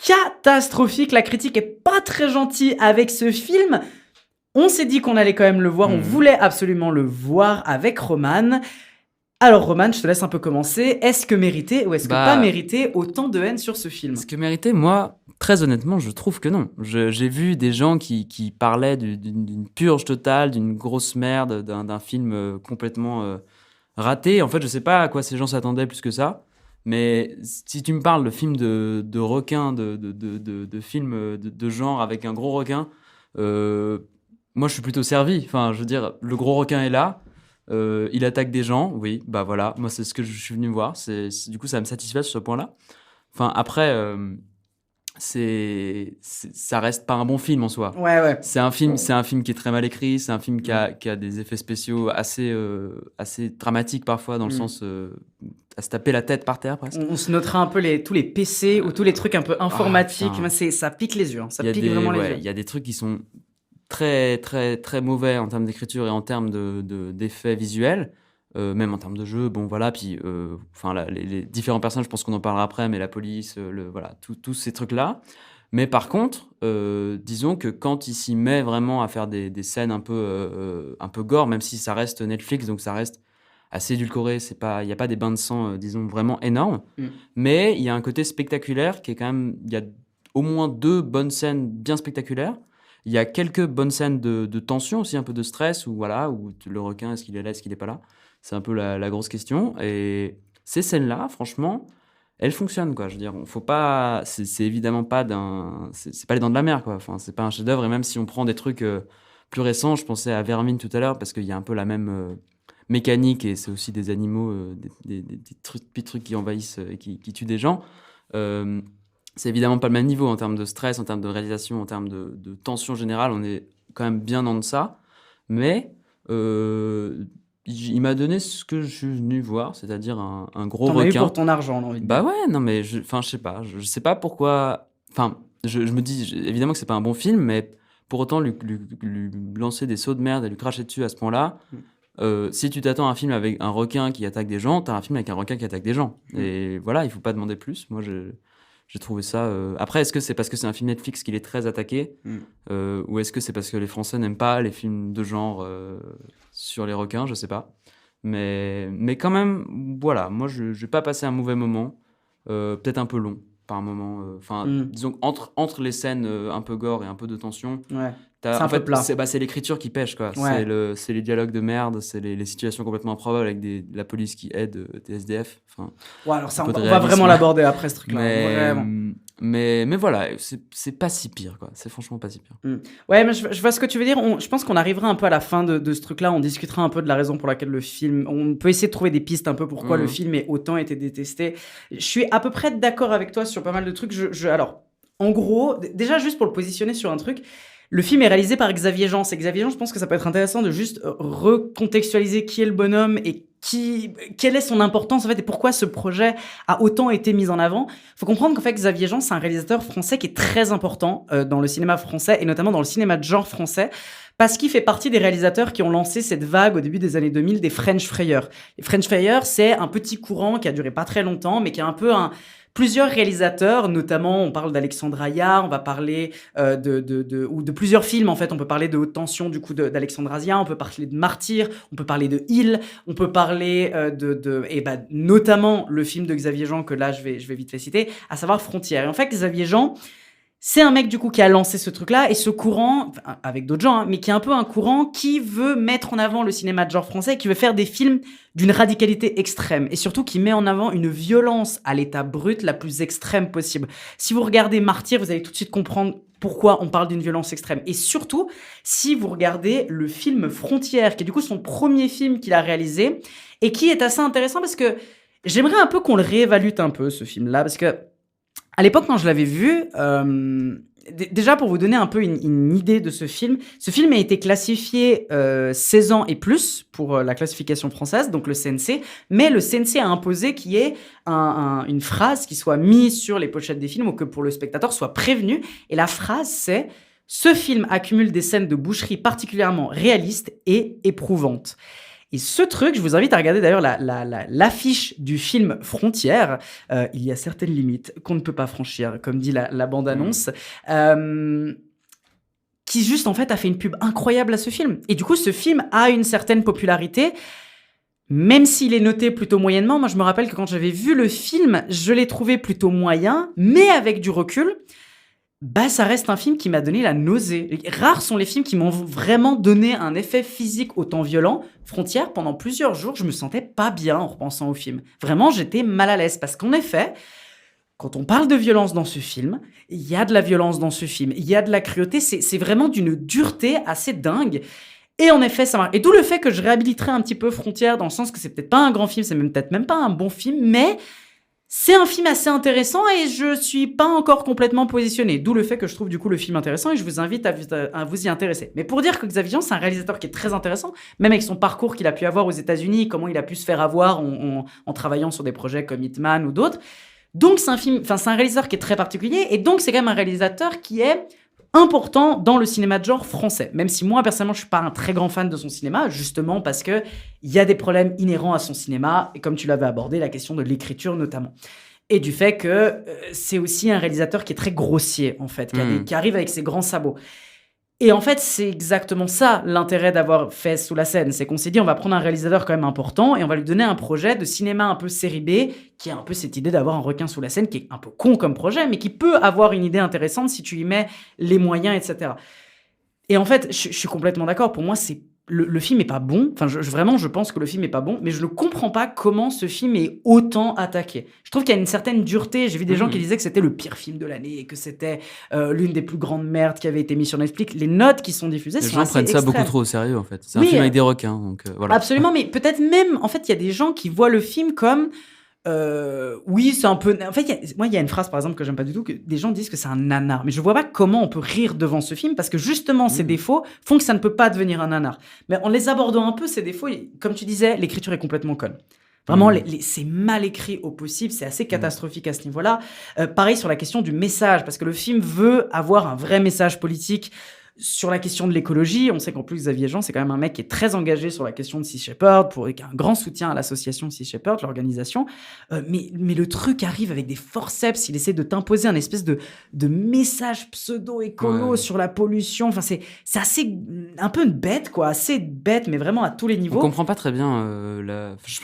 catastrophique. La critique est pas très gentille avec ce film. On s'est dit qu'on allait quand même le voir, on voulait absolument le voir avec Roman. Alors Roman, je te laisse un peu commencer. Est-ce que mérité ou est-ce que Bah- pas mérité autant de haine sur ce film? Ce que méritait, moi, très honnêtement, je trouve que non. J'ai vu des gens qui parlaient d'une purge totale, d'une grosse merde, d'un film complètement raté. En fait, je sais pas à quoi ces gens s'attendaient plus que ça. Mais si tu me parles de films de requins, de films de genre avec un gros requin, moi, je suis plutôt servi. Enfin, je veux dire, le gros requin est là. Il attaque des gens, oui, bah voilà, moi c'est ce que je suis venu voir, du coup ça me satisfait sur ce point-là. Enfin après, ça reste pas un bon film en soi. Ouais. C'est un film qui est très mal écrit, c'est un film qui a des effets spéciaux assez dramatiques parfois dans le sens à se taper la tête par terre presque. On se notera un peu tous les PC ou tous les trucs un peu informatiques. putain. Moi, ça pique les yeux. Hein. Ça Il y a pique vraiment les yeux. il y a des trucs qui sont très très très mauvais en termes d'écriture et en termes d'effets visuels, même en termes de jeu. Bon voilà, puis les différents personnages, je pense qu'on en parlera après, mais la police, voilà, tous ces trucs là. Mais par contre, disons que quand il s'y met vraiment à faire des scènes un peu gore, même si ça reste Netflix, donc ça reste assez édulcoré, il y a pas des bains de sang, disons vraiment énormes, mais il y a un côté spectaculaire qui est quand même, il y a au moins 2 bonnes scènes bien spectaculaires. Il y a quelques bonnes scènes de tension aussi, un peu de stress, où le requin, est-ce qu'il est là, est-ce qu'il n'est pas là? C'est un peu la grosse question. Et ces scènes-là, franchement, elles fonctionnent, quoi. Je veux dire, faut pas, c'est évidemment pas c'est pas les Dents de la Mer, quoi. Enfin, c'est pas un chef-d'œuvre. Et même si on prend des trucs plus récents, je pensais à Vermine tout à l'heure, parce qu'il y a un peu la même mécanique, et c'est aussi des animaux, des petits trucs qui envahissent et qui tuent des gens. C'est évidemment pas le même niveau en termes de stress, en termes de réalisation, en termes de tension générale. On est quand même bien en deçà. Mais il m'a donné ce que je suis venu voir, c'est-à-dire un gros T'en as eu requin. pour ton argent, j'ai envie de Bah dire. ouais, non mais je sais pas. Je sais pas pourquoi. Enfin, je me dis évidemment que c'est pas un bon film, mais pour autant lui lancer des sauts de merde et lui cracher dessus à ce point-là. Si tu t'attends à un film avec un requin qui attaque des gens, t'as un film avec un requin qui attaque des gens. Et voilà, il faut pas demander plus. Moi, j'ai trouvé ça. Après, est-ce que c'est parce que c'est un film Netflix qu'il est très attaqué, ou est-ce que c'est parce que les Français n'aiment pas les films de genre sur les requins? Je sais pas. Mais quand même, voilà. Moi, je n'ai pas passé un mauvais moment. Peut-être un peu long par moment. Enfin, disons qu'entre les scènes un peu gore et un peu de tension. Ouais. En C'est un peu fait, plat. c'est l'écriture qui pêche, quoi. Ouais. C'est les dialogues de merde, c'est les situations complètement improbables avec la police qui aide des SDF. Enfin, Ouais, alors ça, un on peu de va vraiment réalisme. l'aborder après ce truc-là. Vraiment. mais voilà, c'est pas si pire, quoi. C'est franchement pas si pire. Ouais, mais je vois ce que tu veux dire. Je pense qu'on arrivera un peu à la fin de ce truc-là. On discutera un peu de la raison pour laquelle le film. On peut essayer de trouver des pistes un peu pourquoi le film ait autant été détesté. Je suis à peu près d'accord avec toi sur pas mal de trucs. Alors, en gros, déjà juste pour le positionner sur un truc. Le film est réalisé par Xavier Jean. C'est Xavier Jean, je pense que ça peut être intéressant de juste recontextualiser qui est le bonhomme et quelle est son importance en fait et pourquoi ce projet a autant été mis en avant. Il faut comprendre qu'en fait Xavier Jean, c'est un réalisateur français qui est très important dans le cinéma français et notamment dans le cinéma de genre français. Parce qu'il fait partie des réalisateurs qui ont lancé cette vague au début des années 2000 des French Frayeurs. Les French Frayeurs, c'est un petit courant qui a duré pas très longtemps, mais qui est un peu plusieurs réalisateurs, notamment on parle d'Alexandre Aja, on va parler de plusieurs films en fait. On peut parler de Haute Tension du coup d'Alexandre Aja, on peut parler de Martyr, on peut parler de Hill, on peut parler notamment le film de Xavier Jean que là je vais vite fait citer, à savoir Frontières. Et en fait Xavier Jean, c'est un mec du coup qui a lancé ce truc-là et ce courant, avec d'autres gens, mais qui est un peu un courant qui veut mettre en avant le cinéma de genre français, qui veut faire des films d'une radicalité extrême et surtout qui met en avant une violence à l'état brut la plus extrême possible. Si vous regardez Martyr, vous allez tout de suite comprendre pourquoi on parle d'une violence extrême. Et surtout, si vous regardez le film Frontières, qui est du coup son premier film qu'il a réalisé et qui est assez intéressant parce que j'aimerais un peu qu'on le réévalue un peu ce film-là parce que à l'époque, quand je l'avais vu, déjà pour vous donner un peu une idée de ce film a été classifié 16 ans et plus pour la classification française, donc le CNC, mais le CNC a imposé qu'il y ait une phrase qui soit mise sur les pochettes des films ou que pour le spectateur soit prévenu, et la phrase c'est « Ce film accumule des scènes de boucherie particulièrement réalistes et éprouvantes ». Et ce truc, je vous invite à regarder d'ailleurs l'affiche du film Frontières. Il y a certaines limites qu'on ne peut pas franchir, comme dit la bande-annonce, qui juste en fait a fait une pub incroyable à ce film. Et du coup, ce film a une certaine popularité, même s'il est noté plutôt moyennement, moi je me rappelle que quand j'avais vu le film, je l'ai trouvé plutôt moyen, mais avec du recul, ça reste un film qui m'a donné la nausée. Rares sont les films qui m'ont vraiment donné un effet physique autant violent. Frontière, pendant plusieurs jours, je me sentais pas bien en repensant au film. Vraiment, j'étais mal à l'aise parce qu'en effet, quand on parle de violence dans ce film, il y a de la violence dans ce film, il y a de la cruauté, c'est vraiment d'une dureté assez dingue. Et en effet, ça marche. Et d'où le fait que je réhabiliterais un petit peu Frontière, dans le sens que c'est peut-être pas un grand film, c'est peut-être même pas un bon film, mais c'est un film assez intéressant et je suis pas encore complètement positionné. D'où le fait que je trouve du coup le film intéressant et je vous invite à vous y intéresser. Mais pour dire que Xavier Jean, c'est un réalisateur qui est très intéressant, même avec son parcours qu'il a pu avoir aux États-Unis, comment il a pu se faire avoir en travaillant sur des projets comme Hitman ou d'autres. Donc c'est un réalisateur qui est très particulier et donc c'est quand même un réalisateur qui est important dans le cinéma de genre français. Même si moi, personnellement, je suis pas un très grand fan de son cinéma, justement parce que il y a des problèmes inhérents à son cinéma, et comme tu l'avais abordé, la question de l'écriture notamment. Et du fait que c'est aussi un réalisateur qui est très grossier, en fait, qui arrive avec ses grands sabots. Et en fait, c'est exactement ça l'intérêt d'avoir fait Sous la scène. C'est qu'on s'est dit, on va prendre un réalisateur quand même important et on va lui donner un projet de cinéma un peu série B, qui a un peu cette idée d'avoir un requin sous la scène, qui est un peu con comme projet, mais qui peut avoir une idée intéressante si tu y mets les moyens, etc. Et en fait, je suis complètement d'accord. Pour moi, le film est pas bon. Enfin, vraiment, je pense que le film est pas bon, mais je ne comprends pas comment ce film est autant attaqué. Je trouve qu'il y a une certaine dureté. J'ai vu des gens qui disaient que c'était le pire film de l'année et que c'était l'une des plus grandes merdes qui avait été mise sur Netflix. Les notes qui sont diffusées sont assez Les gens prennent ça extrêmes. beaucoup trop au sérieux, en fait. C'est un film avec des requins, donc voilà. Absolument, mais peut-être même, en fait, il y a des gens qui voient le film comme... oui, c'est un peu... En fait, il y a une phrase, par exemple, que j'aime pas du tout, que des gens disent que c'est un nanar. Mais je vois pas comment on peut rire devant ce film, parce que justement, ses défauts font que ça ne peut pas devenir un nanar. Mais en les abordant un peu, ces défauts, comme tu disais, l'écriture est complètement conne. Vraiment, c'est mal écrit au possible, c'est assez catastrophique à ce niveau-là. Pareil sur la question du message, parce que le film veut avoir un vrai message politique sur la question de l'écologie. On sait qu'en plus, Xavier Jean, c'est quand même un mec qui est très engagé sur la question de Sea Shepherd, qui a un grand soutien à l'association Sea Shepherd, l'organisation. Mais le truc arrive avec des forceps. Il essaie de t'imposer un espèce de message pseudo-écolo sur la pollution. Enfin, c'est assez... un peu une bête, quoi. Assez bête, mais vraiment à tous les niveaux. On comprend pas très bien je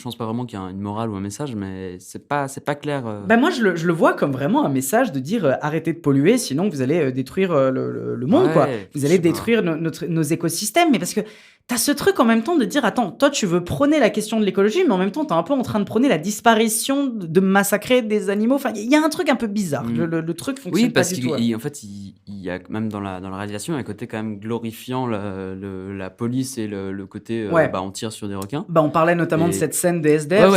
pense pas vraiment qu'il y a une morale ou un message, mais c'est pas clair. Moi, je le vois comme vraiment un message de dire arrêtez de polluer, sinon vous allez détruire le monde. Quoi. Vous allez détruire nos écosystèmes, mais parce que t'as ce truc en même temps de dire attends, toi tu veux prôner la question de l'écologie, mais en même temps t'es un peu en train de prôner la disparition de massacrer des animaux. Enfin, il y a un truc un peu bizarre. Le truc fonctionne pas du tout. Oui, parce qu'en fait, il y a même dans la réalisation un côté quand même glorifiant la police et le côté on tire sur des requins. On parlait notamment de cette scène des SDF.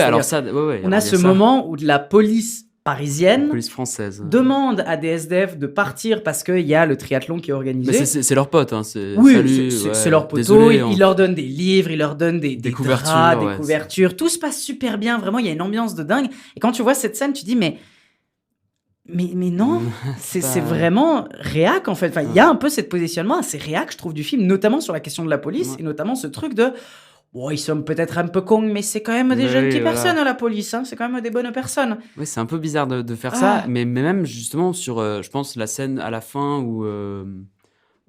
On a ce moment où de la police parisienne, police française, demande à des SDF de partir parce qu'il y a le triathlon qui est organisé. Mais c'est leur pote, hein. C'est leur poteau. Il leur donne des livres, il leur donne des couvertures, draps, des couvertures. Tout se passe super bien, vraiment, il y a une ambiance de dingue. Et quand tu vois cette scène, tu dis mais non, c'est vraiment réac en fait. Enfin, il y a un peu ce positionnement assez réac, je trouve, du film, notamment sur la question de la police et notamment ce truc de ils sont peut-être un peu cons, mais c'est quand même des gentilles personnes à la police. Hein. C'est quand même des bonnes personnes. Oui, c'est un peu bizarre de faire ça, mais même justement sur, je pense, la scène à la fin où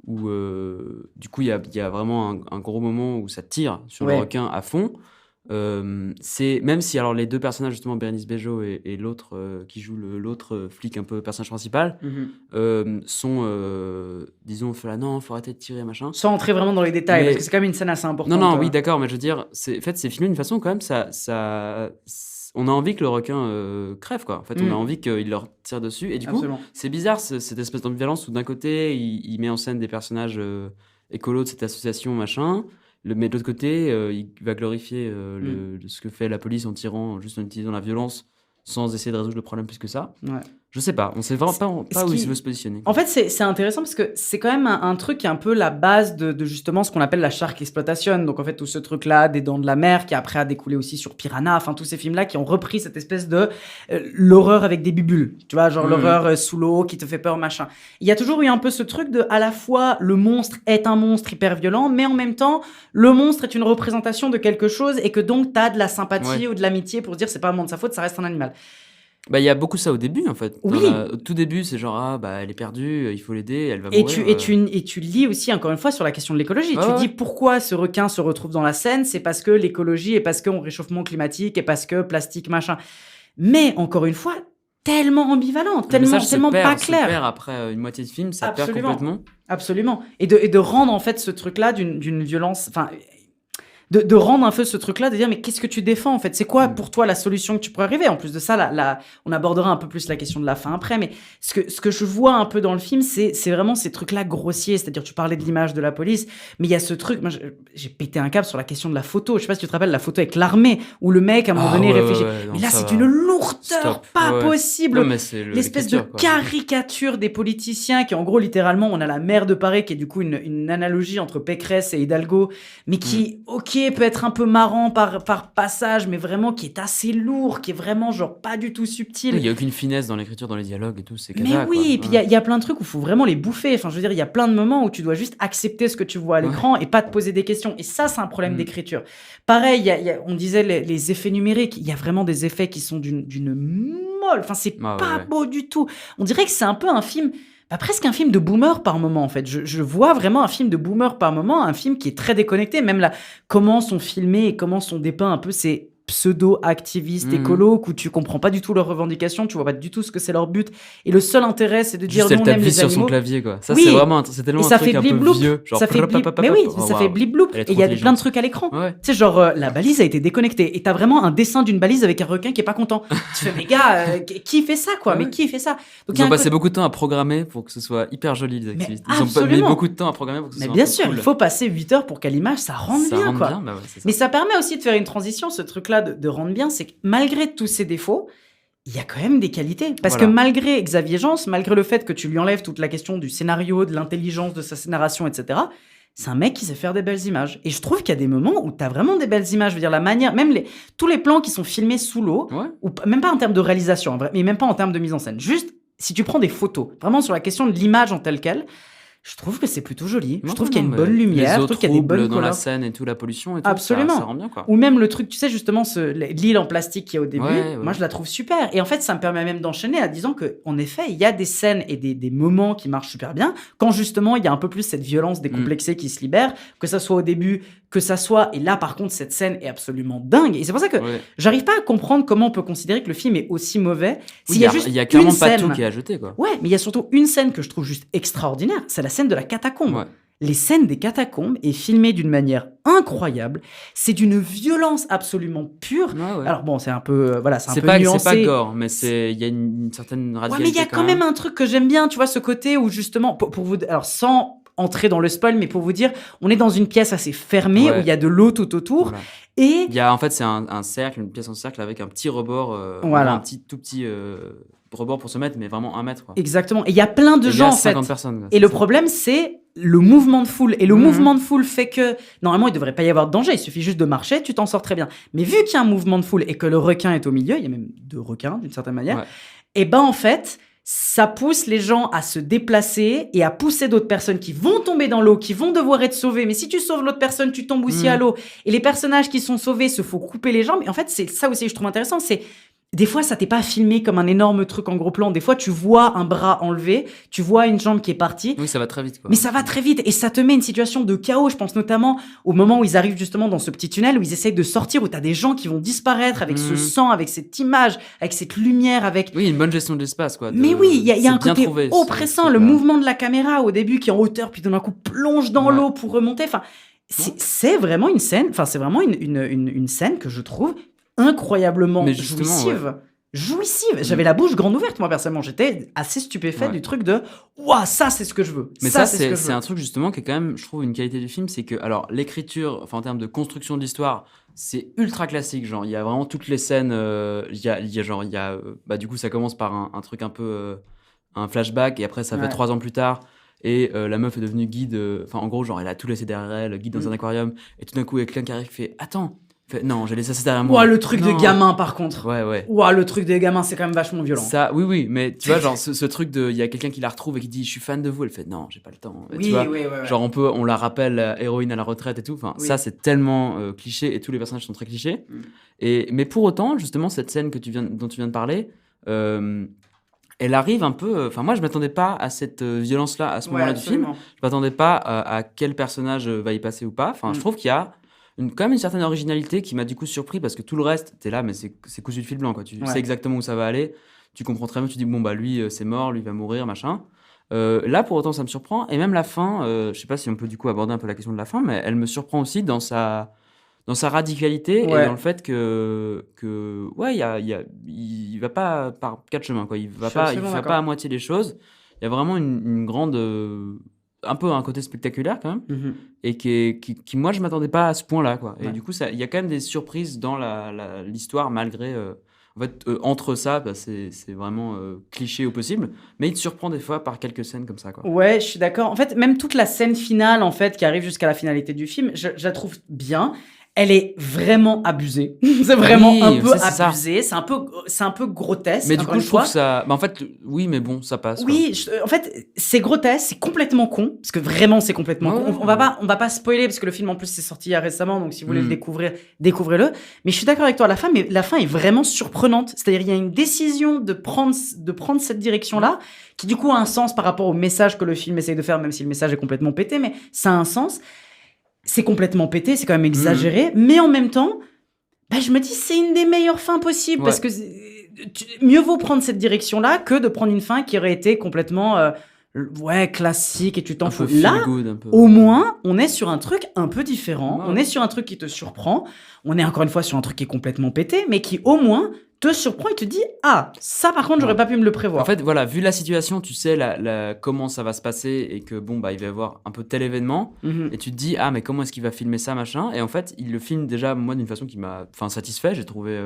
du coup, il y a vraiment un gros moment où ça tire sur le requin à fond. C'est même si alors les deux personnages justement Bérénice Bejo et l'autre qui joue l'autre flic un peu personnage principal sont disons non faut arrêter de tirer machin sans entrer vraiment dans les détails parce que c'est quand même une scène assez importante. Non oui d'accord, mais je veux dire en fait c'est filmé d'une façon quand même ça on a envie que le requin crève quoi. En fait on a envie qu'il leur tire dessus et du coup c'est bizarre cette espèce d'ambivalence où d'un côté il met en scène des personnages écolos de cette association machin. Mais de l'autre côté, il va glorifier ce que fait la police en tirant, juste en utilisant la violence, sans essayer de résoudre le problème plus que ça. Ouais. Je sais pas, on sait vraiment pas où il veut se positionner. En fait, c'est intéressant parce que c'est quand même un truc qui est un peu la base de justement ce qu'on appelle la shark exploitation. Donc en fait, tout ce truc-là, des Dents de la Mer, qui après a découlé aussi sur Piranha, enfin tous ces films-là qui ont repris cette espèce de l'horreur avec des bibules. Tu vois, genre l'horreur sous l'eau qui te fait peur, machin. Il y a toujours eu un peu ce truc de, à la fois, le monstre est un monstre hyper violent, mais en même temps, le monstre est une représentation de quelque chose et que donc t'as de la sympathie ou de l'amitié pour se dire c'est pas vraiment de sa faute, ça reste un animal. Bah, il y a beaucoup ça au début, en fait. Oui. Au tout début, c'est genre: «Ah, bah, elle est perdue, il faut l'aider, elle va Et mourir», tu lis aussi, encore une fois, sur la question de l'écologie. Ouais, Tu ouais. dis pourquoi ce requin se retrouve dans la Seine, c'est parce que l'écologie et parce qu'on réchauffement climatique et parce que plastique, machin. Mais encore une fois, tellement ambivalente, Le message tellement pas se clair. perd après, une moitié de film, ça perd Absolument. complètement. Absolument. Et de rendre en fait ce truc-là d'une violence, enfin, de rendre un peu ce truc-là, de dire mais qu'est-ce que tu défends en fait? C'est quoi pour toi la solution que tu pourrais arriver? En plus de ça, on abordera un peu plus la question de la fin après, mais ce que je vois un peu dans le film, c'est vraiment ces trucs-là grossiers. C'est-à-dire, tu parlais de l'image de la police, mais il y a ce truc, moi j'ai pété un câble sur la question de la photo. Je sais pas si tu te rappelles la photo avec l'armée, où le mec à un moment Ah donné ouais, réfléchit. ouais, non, mais là, ça c'est va. une lourdeur Stop. pas Ouais. possible. Non, mais c'est L'espèce de l'écriture, quoi. caricature des politiciens qui, en gros, littéralement, on a la maire de Paris qui est du coup une analogie entre Pécresse et Hidalgo, mais qui, ok, peut être un peu marrant par passage, mais vraiment qui est assez lourd, qui est vraiment genre pas du tout subtil. Il y a aucune finesse dans l'écriture, dans les dialogues et tout, c'est Mais cata, oui, quoi. et puis il y a plein de trucs où il faut vraiment les bouffer. Enfin, je veux dire, il y a plein de moments où tu dois juste accepter ce que tu vois à l'écran et pas te poser des questions. Et ça, c'est un problème d'écriture. Pareil, on disait les effets numériques. Il y a vraiment des effets qui sont d'une molle. Enfin, c'est Ah ouais, pas ouais. beau du tout. On dirait que c'est un peu un film, presque un film de boomer par moment, en fait. Je vois vraiment un film de boomer par moment, un film qui est très déconnecté. Même là, comment sont filmés et comment sont dépeints un peu ces pseudo-activistes écolos où tu comprends pas du tout leurs revendications, tu vois pas du tout ce que c'est leur but. Et le seul intérêt, c'est de dire Juste, elle non, on tape aime vite les sur son animaux. clavier, quoi. Ça, Oui. c'est vraiment, c'est tellement Et un ça truc fait un peu blip-bloup. vieux. Genre, Ça fait blip. plop, Mais oui, oh, ça waouh. fait blip-bloup. Elle est Et trop il y a intelligente. plein de trucs à l'écran. Ouais. Tu sais, genre, la balise a été déconnectée. Et t'as vraiment un dessin d'une balise avec un requin qui est pas content. Tu fais, mais gars, qui fait ça, quoi? Mais Ouais. qui fait ça? Donc, il y Ils a ont un passé côté- beaucoup de temps à programmer pour que ce soit hyper joli, les Mais activistes. Ils ont mis absolument. beaucoup de temps à programmer pour que ce Mais soit bien un peu sûr, cool. il faut passer 8 heures pour qu'à l'image, ça rende Ça bien, rend quoi. bien, bah ouais, c'est ça. Mais ça permet aussi de faire une transition, ce truc-là de rendre bien, c'est que malgré tous ses défauts, il y a quand même des qualités. Parce Voilà. que malgré Xavier Gence, malgré le fait que tu lui enlèves toute la question du scénario, de l'intelligence de sa scénaration, etc., c'est un mec qui sait faire des belles images. Et je trouve qu'il y a des moments où tu as vraiment des belles images. Je veux dire, la manière, même tous les plans qui sont filmés sous l'eau, Ouais. ou même pas en termes de réalisation, en vrai, mais même pas en termes de mise en scène. Juste, si tu prends des photos, vraiment sur la question de l'image en telle qu'elle, je trouve que c'est plutôt joli. Je Non, trouve qu'il y a non, une mais bonne lumière, les je eaux trouve qu'il y a des troubles bonnes dans la couleurs. scène et tout, la pollution et tout, Absolument. ça rend bien, quoi. Ou même le truc, tu sais, justement, l'île en plastique qu'il y a au début, Ouais, ouais. moi je la trouve super. Et en fait, ça me permet même d'enchaîner en disant qu'en effet, il y a des scènes et des moments qui marchent super bien, quand justement il y a un peu plus cette violence décomplexée qui se libère, que ça soit au début, que ça soit. Et là, par contre, cette scène est absolument dingue. Et c'est pour ça que Ouais. j'arrive pas à comprendre comment on peut considérer que le film est aussi mauvais Oui, s'il y a juste il y a clairement une pas scène. tout qui est à jeter, quoi. Ouais, mais il y a surtout une scène que je trouve juste extraordinaire, c'est la scène de la catacombe. Ouais. Les scènes des catacombes est filmée d'une manière incroyable. C'est d'une violence absolument pure. Ouais, ouais. Alors bon, c'est un peu, voilà, c'est un C'est peu pas nuancé. gore, mais il y a une certaine Ouais, radicalité. mais il y a quand même un truc que j'aime bien, tu vois, ce côté où justement, pour vous, alors sans entrer dans le spoil, mais pour vous dire, on est dans une pièce assez fermée Ouais. où il y a de l'eau tout autour. Voilà. Et Il y a, en fait, c'est un cercle, une pièce en cercle avec un petit rebord, Voilà. un tout petit rebord pour se mettre, mais vraiment 1 mètre, quoi. exactement. Et il y a plein de Et il y gens a en fait. 50 personnes. quoi, Et c'est le ça. problème, c'est le mouvement de foule. Et le Mhm. mouvement de foule fait que, normalement, il devrait pas y avoir de danger. Il suffit juste de marcher, tu t'en sors très bien. Mais vu qu'il y a un mouvement de foule et que le requin est au milieu, il y a même 2 requins d'une certaine manière, Ouais. et ben en fait, ça pousse les gens à se déplacer et à pousser d'autres personnes qui vont tomber dans l'eau, qui vont devoir être sauvées. Mais si tu sauves l'autre personne, tu tombes aussi à l'eau. Et les personnages qui sont sauvés se font couper les jambes. Et en fait, c'est ça aussi que je trouve intéressant, c'est des fois, ça t'est pas filmé comme un énorme truc en gros plan. Des fois, tu vois un bras enlevé, tu vois une jambe qui est partie. Oui, ça va très vite, quoi. Mais ça va très vite et ça te met une situation de chaos. Je pense notamment au moment où ils arrivent justement dans ce petit tunnel, où ils essayent de sortir, où t'as des gens qui vont disparaître avec ce sang, avec cette image, avec cette lumière, avec... Oui, une bonne gestion de l'espace, quoi. Mais oui, il y a c'est un bien côté trouvé, oppressant, ce le truc-là. mouvement de la caméra au début qui est en hauteur, puis d'un coup plonge dans Ouais. l'eau pour remonter. Enfin, c'est vraiment une scène, enfin c'est vraiment une scène que je trouve incroyablement Mais justement, jouissive. Jouissive. J'avais la bouche grande ouverte, moi, personnellement. J'étais assez stupéfait Ouais. du truc de « Ouah, ça, c'est ce que je veux. Mais ça, c'est ce que je c'est veux. un truc justement qui est quand même, je trouve, une qualité du film, c'est que, alors, l'écriture, enfin, en termes de construction de l'histoire, c'est ultra classique. Genre, il y a vraiment toutes les scènes. Bah, du coup, ça commence par un truc un peu, un flashback, et après, ça fait Ouais. 3 ans plus tard. Et la meuf est devenue guide. Enfin, en gros, genre, elle a tout laissé derrière elle, guide dans un aquarium. Et tout d'un coup, il y a quelqu'un qui arrive qui fait attends. Fait, non, j'ai laissé ça derrière moi. Ouah, le truc de Non. gamin, par contre. Ouais, ouais. Ouah, le truc de gamin, c'est quand même vachement violent. Ça, oui, mais tu vois, genre, ce truc de. Il y a quelqu'un qui la retrouve et qui dit je suis fan de vous. Elle fait non, j'ai pas le temps. Oui, tu vois, oui, ouais. genre, on la rappelle héroïne à la retraite et tout. Enfin, Oui. ça, c'est tellement cliché et tous les personnages sont très clichés. Mm. Mais pour autant, justement, cette scène dont tu viens de parler, Elle arrive un peu. Enfin, moi, je m'attendais pas à cette violence-là à ce moment-là du film. Je m'attendais pas à quel personnage va y passer ou pas. Enfin, je trouve qu'il y a quand même une certaine originalité qui m'a du coup surpris parce que tout le reste, t'es là, mais c'est cousu de fil blanc, quoi. Tu sais exactement où ça va aller. Tu comprends très bien. Tu dis bon bah lui c'est mort, lui il va mourir, machin. Là, pour autant, ça me surprend. Et même la fin, je sais pas si on peut du coup aborder un peu la question de la fin, mais elle me surprend aussi dans sa radicalité et dans le fait que ouais, il va pas par quatre chemins, quoi. Il fait pas à moitié les choses. Il y a vraiment une grande, un peu un côté spectaculaire quand même, et qui moi je m'attendais pas à ce point-là, quoi. Et du coup, il y a quand même des surprises dans l'histoire malgré. En fait, entre ça, bah, c'est vraiment cliché au possible, mais il te surprend des fois par quelques scènes comme ça, quoi. Ouais, je suis d'accord. En fait, même toute la scène finale, en fait, qui arrive jusqu'à la finalité du film, je la trouve bien. Elle est vraiment abusée. C'est vraiment un peu abusé. C'est un peu grotesque. Mais du coup, je trouve ça. Bah, en fait, oui, mais bon, ça passe. Oui, en fait, c'est grotesque, c'est complètement con, parce que vraiment, c'est complètement con. On va pas spoiler parce que le film en plus c'est sorti il y a récemment, donc si vous voulez le découvrir, découvrez-le. Mais je suis d'accord avec toi, la fin est vraiment surprenante. C'est-à-dire, il y a une décision de prendre cette direction-là, qui du coup a un sens par rapport au message que le film essaye de faire, même si le message est complètement pété, mais ça a un sens. C'est complètement pété, c'est quand même exagéré, mais en même temps, bah, je me dis c'est une des meilleures fins possibles, parce que mieux vaut prendre cette direction-là que de prendre une fin qui aurait été complètement classique et tu t'en fous. Là, au moins, on est sur un truc un peu différent, on est sur un truc qui te surprend, on est encore une fois sur un truc qui est complètement pété, mais qui au moins te surprend et te dit ah, ça par contre j'aurais pas pu me le prévoir. En fait, voilà, vu la situation, tu sais comment ça va se passer et que bon bah il va y avoir un peu tel événement et tu te dis ah mais comment est-ce qu'il va filmer ça machin, et en fait il le filme déjà moi d'une façon qui m'a satisfait. J'ai trouvé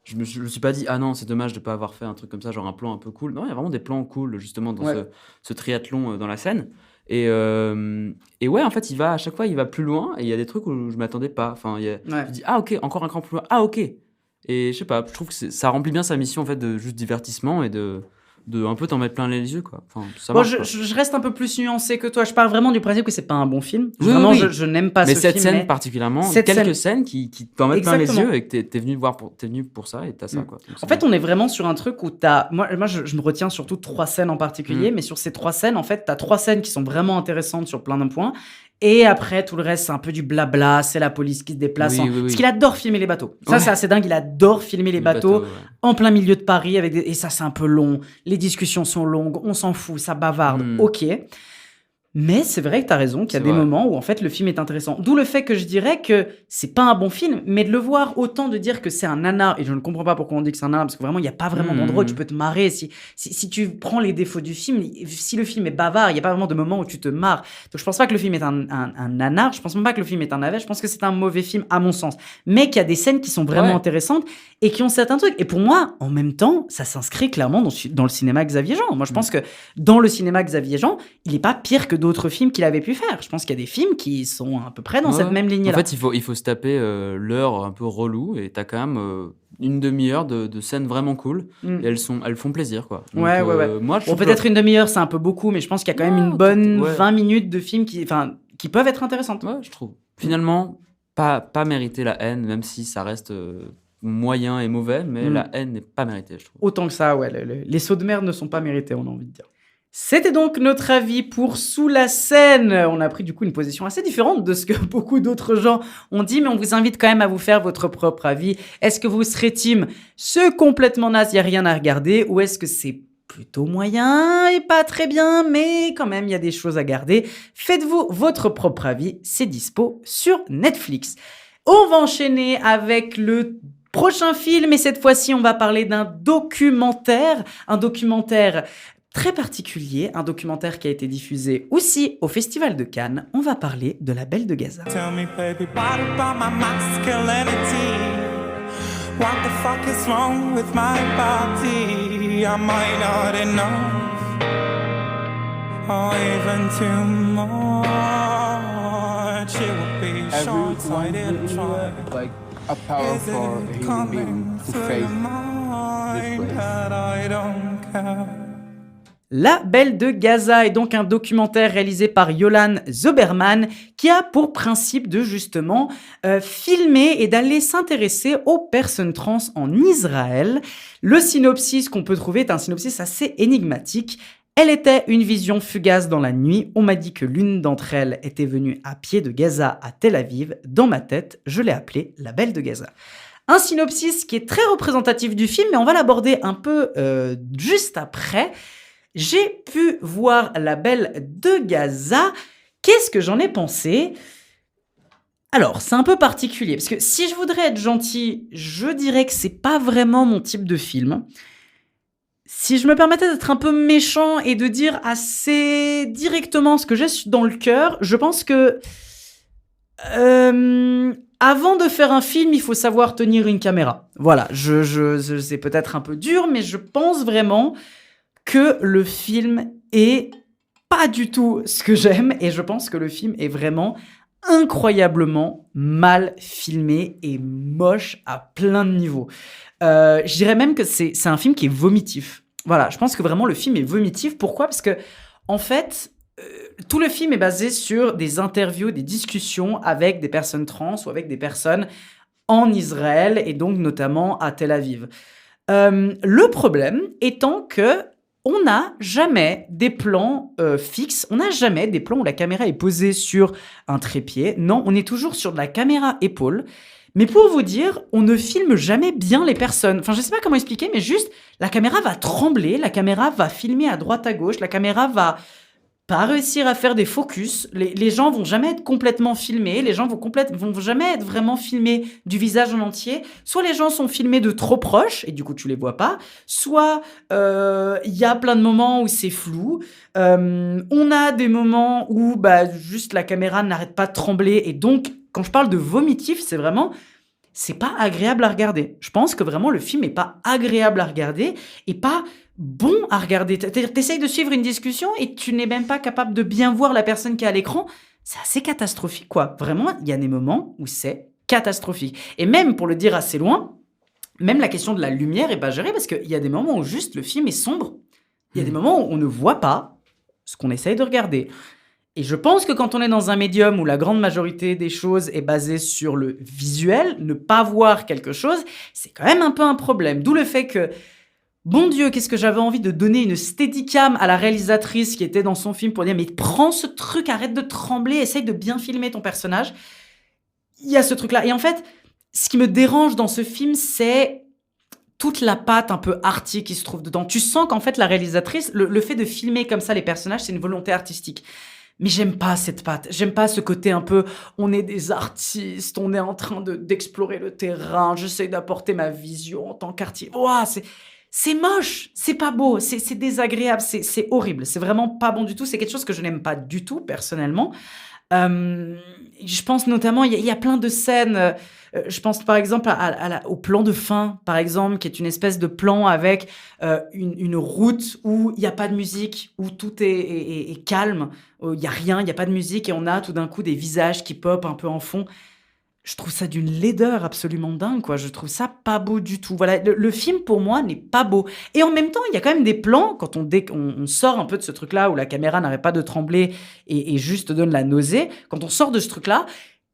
je me suis pas dit ah non c'est dommage de pas avoir fait un truc comme ça, genre un plan un peu cool. Non, il y a vraiment des plans cool justement dans ce triathlon dans la scène. Et ouais, en fait, à chaque fois, il va plus loin et il y a des trucs où je m'attendais pas. Enfin, je dis ah ok, encore un cran plus loin. Ah ok. Et je sais pas, je trouve que ça remplit bien sa mission en fait de juste divertissement et de un peu t'en mettre plein les yeux, quoi. Enfin, ça marche, je reste un peu plus nuancé que toi. Je pars vraiment du principe que c'est pas un bon film. Vraiment, je n'aime pas ce film. Mais cette scène particulièrement, quelques scènes qui t'en mettent plein les yeux et que t'es venu pour ça et t'as ça, quoi. Donc, en fait, on est vraiment sur un truc où moi je me retiens surtout 3 scènes en particulier, mais sur ces 3 scènes, en fait, t'as 3 scènes qui sont vraiment intéressantes sur plein de points. Et après, tout le reste, c'est un peu du blabla, c'est la police qui se déplace. Parce qu'il adore filmer les bateaux. Ça, c'est assez dingue, il adore filmer les bateaux en plein milieu de Paris. Et ça, c'est un peu long. Les discussions sont longues, on s'en fout, ça bavarde. Ok. Mais c'est vrai que t'as raison, qu'il y a des moments où en fait le film est intéressant. D'où le fait que je dirais que c'est pas un bon film, mais de le voir autant, de dire que c'est un nanar, et je ne comprends pas pourquoi on dit que c'est un nanar, parce que vraiment il n'y a pas vraiment d'endroit où tu peux te marrer. Si tu prends les défauts du film, si le film est bavard, il n'y a pas vraiment de moment où tu te marres. Donc je pense pas que le film est un nanar, je pense même pas que le film est un navet, je pense que c'est un mauvais film à mon sens. Mais qu'il y a des scènes qui sont vraiment intéressantes et qui ont certains trucs. Et pour moi, en même temps, ça s'inscrit clairement dans le cinéma Xavier Jean. Moi je pense que dans le cinéma Xavier Jean, il est pas pire que d'autres films qu'il avait pu faire. Je pense qu'il y a des films qui sont à peu près dans cette même ligne-là. En fait, il faut se taper l'heure un peu relou et t'as quand même une demi-heure de scènes vraiment cool et elles font plaisir, quoi. Donc, moi, peut-être une demi-heure, c'est un peu beaucoup, mais je pense qu'il y a quand même une bonne 20 minutes de films qui peuvent être intéressantes. Ouais, je trouve. Finalement, pas mériter la haine, même si ça reste moyen et mauvais, mais la haine n'est pas méritée, je trouve. Autant que ça, les sauts de merde ne sont pas mérités, on a envie de dire. C'était donc notre avis pour Sous la Seine. On a pris du coup une position assez différente de ce que beaucoup d'autres gens ont dit, mais on vous invite quand même à vous faire votre propre avis. Est-ce que vous serez team ce complètement naze, il n'y a rien à regarder, ou est-ce que c'est plutôt moyen et pas très bien, mais quand même il y a des choses à garder? Faites-vous votre propre avis, c'est dispo sur Netflix. On va enchaîner avec le prochain film, et cette fois-ci on va parler d'un documentaire très particulier, un documentaire qui a été diffusé aussi au Festival de Cannes. On va parler de La Belle de Gaza. Tell me, baby, what about my masculinity? What the fuck is wrong with my body? Am I not enough? Or even too much? It would be short-sighted try. Like a powerful human being who faced this place. That I don't care. La Belle de Gaza est donc un documentaire réalisé par Yolan Zoberman qui a pour principe de justement filmer et d'aller s'intéresser aux personnes trans en Israël. Le synopsis qu'on peut trouver est un synopsis assez énigmatique. Elle était une vision fugace dans la nuit. On m'a dit que l'une d'entre elles était venue à pied de Gaza à Tel Aviv. Dans ma tête, je l'ai appelée La Belle de Gaza. Un synopsis qui est très représentatif du film, mais on va l'aborder un peu juste après. J'ai pu voir La Belle de Gaza. Qu'est-ce que j'en ai pensé ? Alors, c'est un peu particulier, parce que si je voudrais être gentil, je dirais que c'est pas vraiment mon type de film. Si je me permettais d'être un peu méchant et de dire assez directement ce que j'ai dans le cœur, je pense que avant de faire un film, il faut savoir tenir une caméra. Voilà, c'est peut-être un peu dur, mais je pense vraiment que le film est pas du tout ce que j'aime, et je pense que le film est vraiment incroyablement mal filmé et moche à plein de niveaux. Je dirais même que c'est un film qui est vomitif. Voilà, je pense que vraiment le film est vomitif. Pourquoi ? Parce que, en fait, tout le film est basé sur des interviews, des discussions avec des personnes trans ou avec des personnes en Israël et donc notamment à Tel Aviv. Le problème étant que on n'a jamais des plans fixes, on n'a jamais des plans où la caméra est posée sur un trépied. Non, on est toujours sur de la caméra épaule. Mais pour vous dire, on ne filme jamais bien les personnes. Enfin, je ne sais pas comment expliquer, mais juste, la caméra va trembler, la caméra va filmer à droite à gauche, la caméra va pas réussir à faire des focus. Les gens vont jamais être complètement filmés, les gens vont jamais être vraiment filmés du visage en entier. Soit les gens sont filmés de trop proche, et du coup tu les vois pas, soit y a plein de moments où c'est flou. On a des moments où juste la caméra n'arrête pas de trembler, et donc quand je parle de vomitif, c'est vraiment... c'est pas agréable à regarder. Je pense que vraiment le film est pas agréable à regarder et pas bon à regarder. T'essayes de suivre une discussion et tu n'es même pas capable de bien voir la personne qui est à l'écran. C'est assez catastrophique, quoi. Vraiment, il y a des moments où c'est catastrophique. Et même, pour le dire assez loin, même la question de la lumière est pas gérée parce qu'il y a des moments où juste le film est sombre. Il y a des moments où on ne voit pas ce qu'on essaye de regarder. Et je pense que quand on est dans un médium où la grande majorité des choses est basée sur le visuel, ne pas voir quelque chose, c'est quand même un peu un problème. D'où le fait que, bon Dieu, qu'est-ce que j'avais envie de donner une steadicam à la réalisatrice qui était dans son film pour dire « Mais prends ce truc, arrête de trembler, essaye de bien filmer ton personnage. » Il y a ce truc-là. Et en fait, ce qui me dérange dans ce film, c'est toute la patte un peu arty qui se trouve dedans. Tu sens qu'en fait, la réalisatrice, le fait de filmer comme ça les personnages, c'est une volonté artistique. Mais j'aime pas cette patte, j'aime pas ce côté un peu on est des artistes, on est en train d'explorer le terrain, j'essaie d'apporter ma vision en tant qu'artiste. Ouah, c'est moche, c'est pas beau, c'est désagréable, c'est horrible, c'est vraiment pas bon du tout, c'est quelque chose que je n'aime pas du tout personnellement. Je pense notamment, il y a plein de scènes, je pense par exemple au plan de fin, par exemple, qui est une espèce de plan avec une route où il n'y a pas de musique, où tout est calme, où il n'y a rien, il n'y a pas de musique, et on a tout d'un coup des visages qui popent un peu en fond. Je trouve ça d'une laideur absolument dingue, quoi. Je trouve ça pas beau du tout. Voilà, le film, pour moi, n'est pas beau. Et en même temps, il y a quand même des plans, quand on sort un peu de ce truc-là, où la caméra n'arrête pas de trembler et juste donne la nausée, quand on sort de ce truc-là,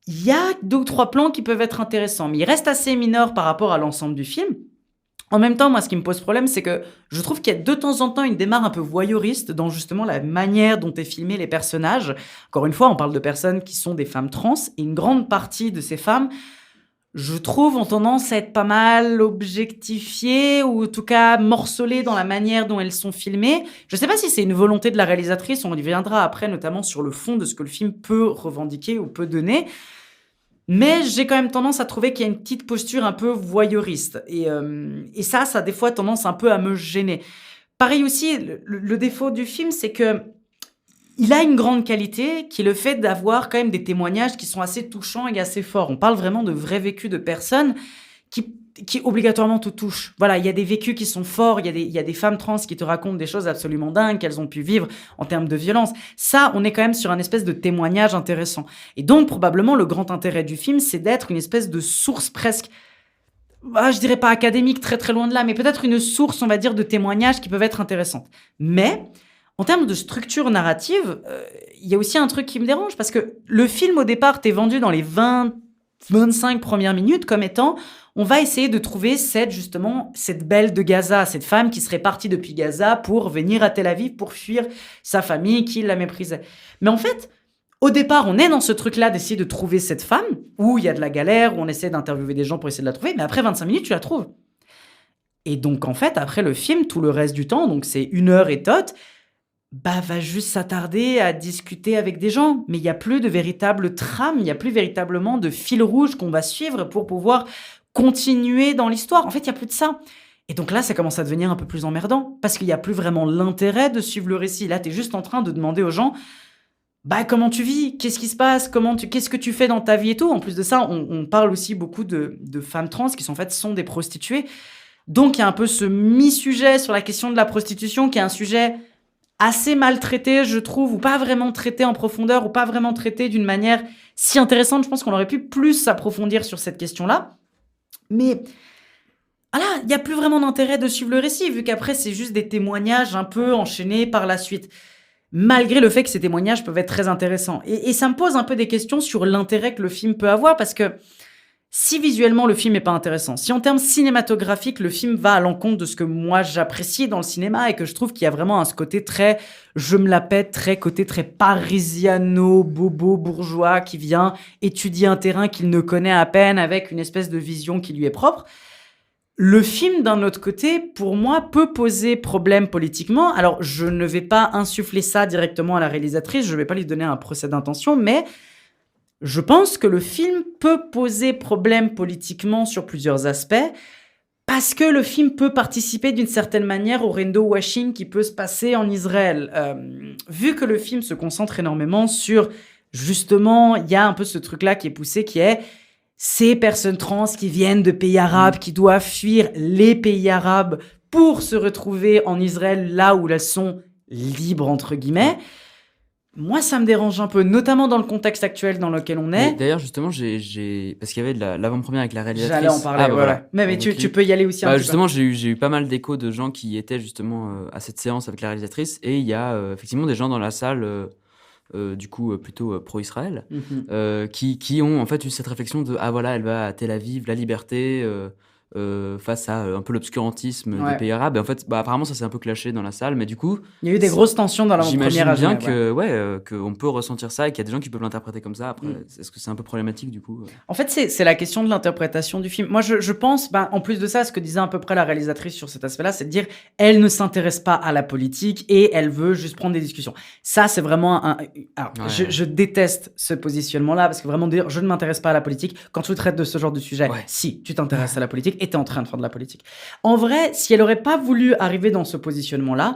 il y a 2 ou 3 plans qui peuvent être intéressants, mais ils restent assez mineurs par rapport à l'ensemble du film. En même temps, moi, ce qui me pose problème, c'est que je trouve qu'il y a de temps en temps une démarche un peu voyeuriste dans justement la manière dont est filmé les personnages. Encore une fois, on parle de personnes qui sont des femmes trans, et une grande partie de ces femmes, je trouve, ont tendance à être pas mal objectifiées, ou en tout cas morcelées dans la manière dont elles sont filmées. Je sais pas si c'est une volonté de la réalisatrice, on y viendra après, notamment sur le fond de ce que le film peut revendiquer ou peut donner. Mais j'ai quand même tendance à trouver qu'il y a une petite posture un peu voyeuriste. Et ça a des fois tendance un peu à me gêner. Pareil aussi, le défaut du film, c'est que il a une grande qualité, qui est le fait d'avoir quand même des témoignages qui sont assez touchants et assez forts. On parle vraiment de vrais vécus de personnes qui obligatoirement te touchent. Voilà, il y a des vécus qui sont forts, il y a des femmes trans qui te racontent des choses absolument dingues qu'elles ont pu vivre en termes de violence. Ça, on est quand même sur un espèce de témoignage intéressant. Et donc, probablement, le grand intérêt du film, c'est d'être une espèce de source presque je dirais pas académique, très très loin de là, mais peut-être une source, on va dire, de témoignages qui peuvent être intéressantes. Mais en termes de structure narrative, il y a aussi un truc qui me dérange, parce que le film, au départ, t'est vendu dans les 20-25 premières minutes comme étant, on va essayer de trouver cette belle de Gaza, cette femme qui serait partie depuis Gaza pour venir à Tel Aviv, pour fuir sa famille qui la méprisait. Mais en fait, au départ, on est dans ce truc-là d'essayer de trouver cette femme, où il y a de la galère, où on essaie d'interviewer des gens pour essayer de la trouver, mais après 25 minutes, tu la trouves. Et donc, en fait, après le film, tout le reste du temps, donc c'est 1 heure et tot, va juste s'attarder à discuter avec des gens. Mais il n'y a plus de véritable trame, il n'y a plus véritablement de fil rouge qu'on va suivre pour pouvoir continuer dans l'histoire. En fait, il n'y a plus de ça. Et donc là, ça commence à devenir un peu plus emmerdant, parce qu'il n'y a plus vraiment l'intérêt de suivre le récit. Là, tu es juste en train de demander aux gens, comment tu vis? Qu'est-ce qui se passe? Qu'est-ce que tu fais dans ta vie et tout? En plus de ça, on parle aussi beaucoup de femmes trans qui sont des prostituées. Donc, il y a un peu ce mi-sujet sur la question de la prostitution, qui est un sujet assez mal traité, je trouve, ou pas vraiment traité en profondeur, ou pas vraiment traité d'une manière si intéressante. Je pense qu'on aurait pu plus s'approfondir sur cette question-là. Mais voilà, il n'y a plus vraiment d'intérêt de suivre le récit, vu qu'après, c'est juste des témoignages un peu enchaînés par la suite. Malgré le fait que ces témoignages peuvent être très intéressants. Et ça me pose un peu des questions sur l'intérêt que le film peut avoir, parce que si visuellement le film n'est pas intéressant, si en termes cinématographiques le film va à l'encontre de ce que moi j'apprécie dans le cinéma et que je trouve qu'il y a vraiment ce côté très, je me la pète, côté très parisiano, bobo, bourgeois, qui vient étudier un terrain qu'il ne connaît à peine avec une espèce de vision qui lui est propre, le film, d'un autre côté, pour moi, peut poser problème politiquement. Alors, je ne vais pas insuffler ça directement à la réalisatrice, je ne vais pas lui donner un procès d'intention, mais je pense que le film peut poser problème politiquement sur plusieurs aspects, parce que le film peut participer d'une certaine manière au rainbow washing qui peut se passer en Israël. Vu que le film se concentre énormément sur, justement, il y a un peu ce truc-là qui est poussé, qui est ces personnes trans qui viennent de pays arabes, qui doivent fuir les pays arabes pour se retrouver en Israël, là où elles sont libres, entre guillemets. Moi, ça me dérange un peu, notamment dans le contexte actuel dans lequel on est. Mais d'ailleurs, justement, parce qu'il y avait de l'avant-première avec la réalisatrice. J'allais en parler, voilà. Mais tu peux y aller aussi un peu. Justement, j'ai eu pas mal d'échos de gens qui étaient justement à cette séance avec la réalisatrice, et il y a effectivement des gens dans la salle, du coup, plutôt pro-Israël, qui ont en fait eu cette réflexion de « Ah voilà, elle va à Tel Aviv, la liberté », face à un peu l'obscurantisme des pays arabes. Et en fait, apparemment, ça s'est un peu clashé dans la salle, mais du coup... Il y a eu des grosses tensions dans la première à J'imagine bien qu'on peut ressentir ça et qu'il y a des gens qui peuvent l'interpréter comme ça. Après, est-ce que c'est un peu problématique, du coup En fait, c'est la question de l'interprétation du film. Moi, je pense, en plus de ça, ce que disait à peu près la réalisatrice sur cet aspect-là, c'est de dire, elle ne s'intéresse pas à la politique et elle veut juste prendre des discussions. Ça, c'est vraiment Alors, je déteste ce positionnement-là, parce que vraiment dire, je ne m'intéresse pas à la politique, quand tu traites de ce genre de sujet, si tu t'intéresses à la politique, et t'es en train de faire de la politique. En vrai, si elle aurait pas voulu arriver dans ce positionnement-là,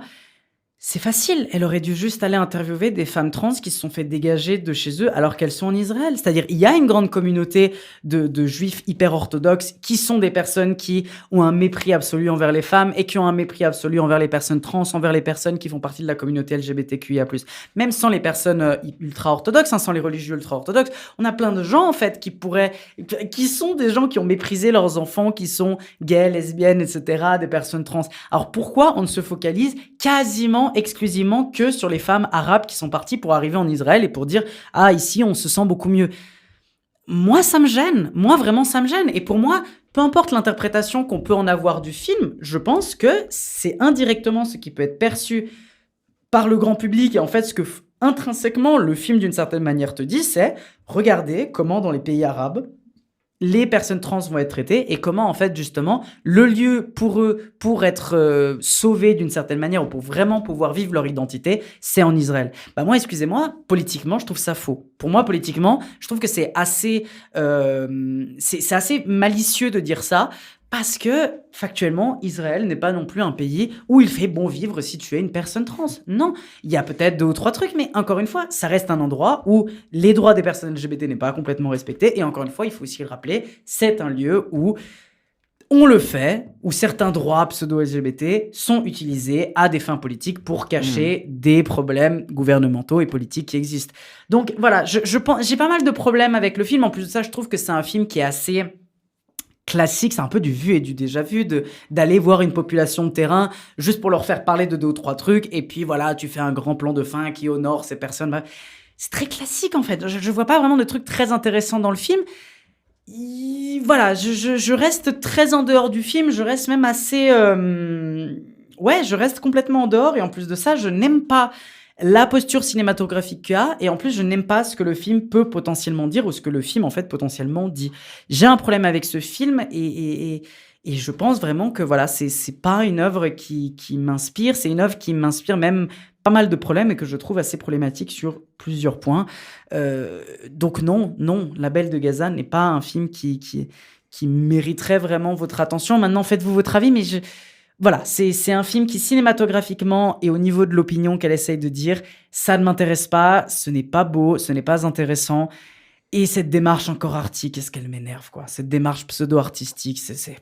c'est facile. Elle aurait dû juste aller interviewer des femmes trans qui se sont fait dégager de chez eux alors qu'elles sont en Israël. C'est-à-dire, il y a une grande communauté de juifs hyper orthodoxes qui sont des personnes qui ont un mépris absolu envers les femmes et qui ont un mépris absolu envers les personnes trans, envers les personnes qui font partie de la communauté LGBTQIA+. Même sans les personnes ultra-orthodoxes, sans les religieux ultra-orthodoxes, on a plein de gens, en fait, qui sont des gens qui ont méprisé leurs enfants, qui sont gays, lesbiennes, etc., des personnes trans. Alors, pourquoi on ne se focalise quasiment exclusivement que sur les femmes arabes qui sont parties pour arriver en Israël et pour dire « Ah, ici, on se sent beaucoup mieux ». Moi, ça me gêne. Moi, vraiment, ça me gêne. Et pour moi, peu importe l'interprétation qu'on peut en avoir du film, je pense que c'est indirectement ce qui peut être perçu par le grand public. Et en fait, ce que intrinsèquement le film, d'une certaine manière, te dit, c'est « Regardez comment dans les pays arabes, les personnes trans vont être traitées et comment, en fait, justement, le lieu pour eux, pour être sauvés d'une certaine manière ou pour vraiment pouvoir vivre leur identité, c'est en Israël. » Moi, excusez-moi, politiquement, je trouve ça faux. Pour moi, politiquement, je trouve que c'est assez malicieux de dire ça, parce que, factuellement, Israël n'est pas non plus un pays où il fait bon vivre si tu es une personne trans. Non, il y a peut-être 2 ou 3 trucs, mais encore une fois, ça reste un endroit où les droits des personnes LGBT n'est pas complètement respectés. Et encore une fois, il faut aussi le rappeler, c'est un lieu où on le fait, où certains droits pseudo-LGBT sont utilisés à des fins politiques pour cacher des problèmes gouvernementaux et politiques qui existent. Donc voilà, j'ai pas mal de problèmes avec le film. En plus de ça, je trouve que c'est un film qui est assez classique, c'est un peu du vu et du déjà vu, d'aller voir une population de terrain juste pour leur faire parler de 2 ou 3 trucs, et puis voilà, tu fais un grand plan de fin qui honore ces personnes. Bref. C'est très classique en fait, je vois pas vraiment de trucs très intéressants dans le film. Voilà, je reste très en dehors du film, je reste même assez... Ouais, je reste complètement en dehors, et en plus de ça, je n'aime pas la posture cinématographique qu'il y a, et en plus je n'aime pas ce que le film peut potentiellement dire, ou ce que le film en fait potentiellement dit. J'ai un problème avec ce film, et je pense vraiment que voilà, c'est pas une œuvre qui m'inspire, c'est une œuvre qui m'inspire même pas mal de problèmes, et que je trouve assez problématique sur plusieurs points. Donc non, La Belle de Gaza n'est pas un film qui mériterait vraiment votre attention. Maintenant, faites-vous votre avis, mais voilà, c'est un film qui, cinématographiquement et au niveau de l'opinion qu'elle essaye de dire, ça ne m'intéresse pas, ce n'est pas beau, ce n'est pas intéressant. Et cette démarche encore arty, qu'est-ce qu'elle m'énerve, quoi. Cette démarche pseudo-artistique, c'est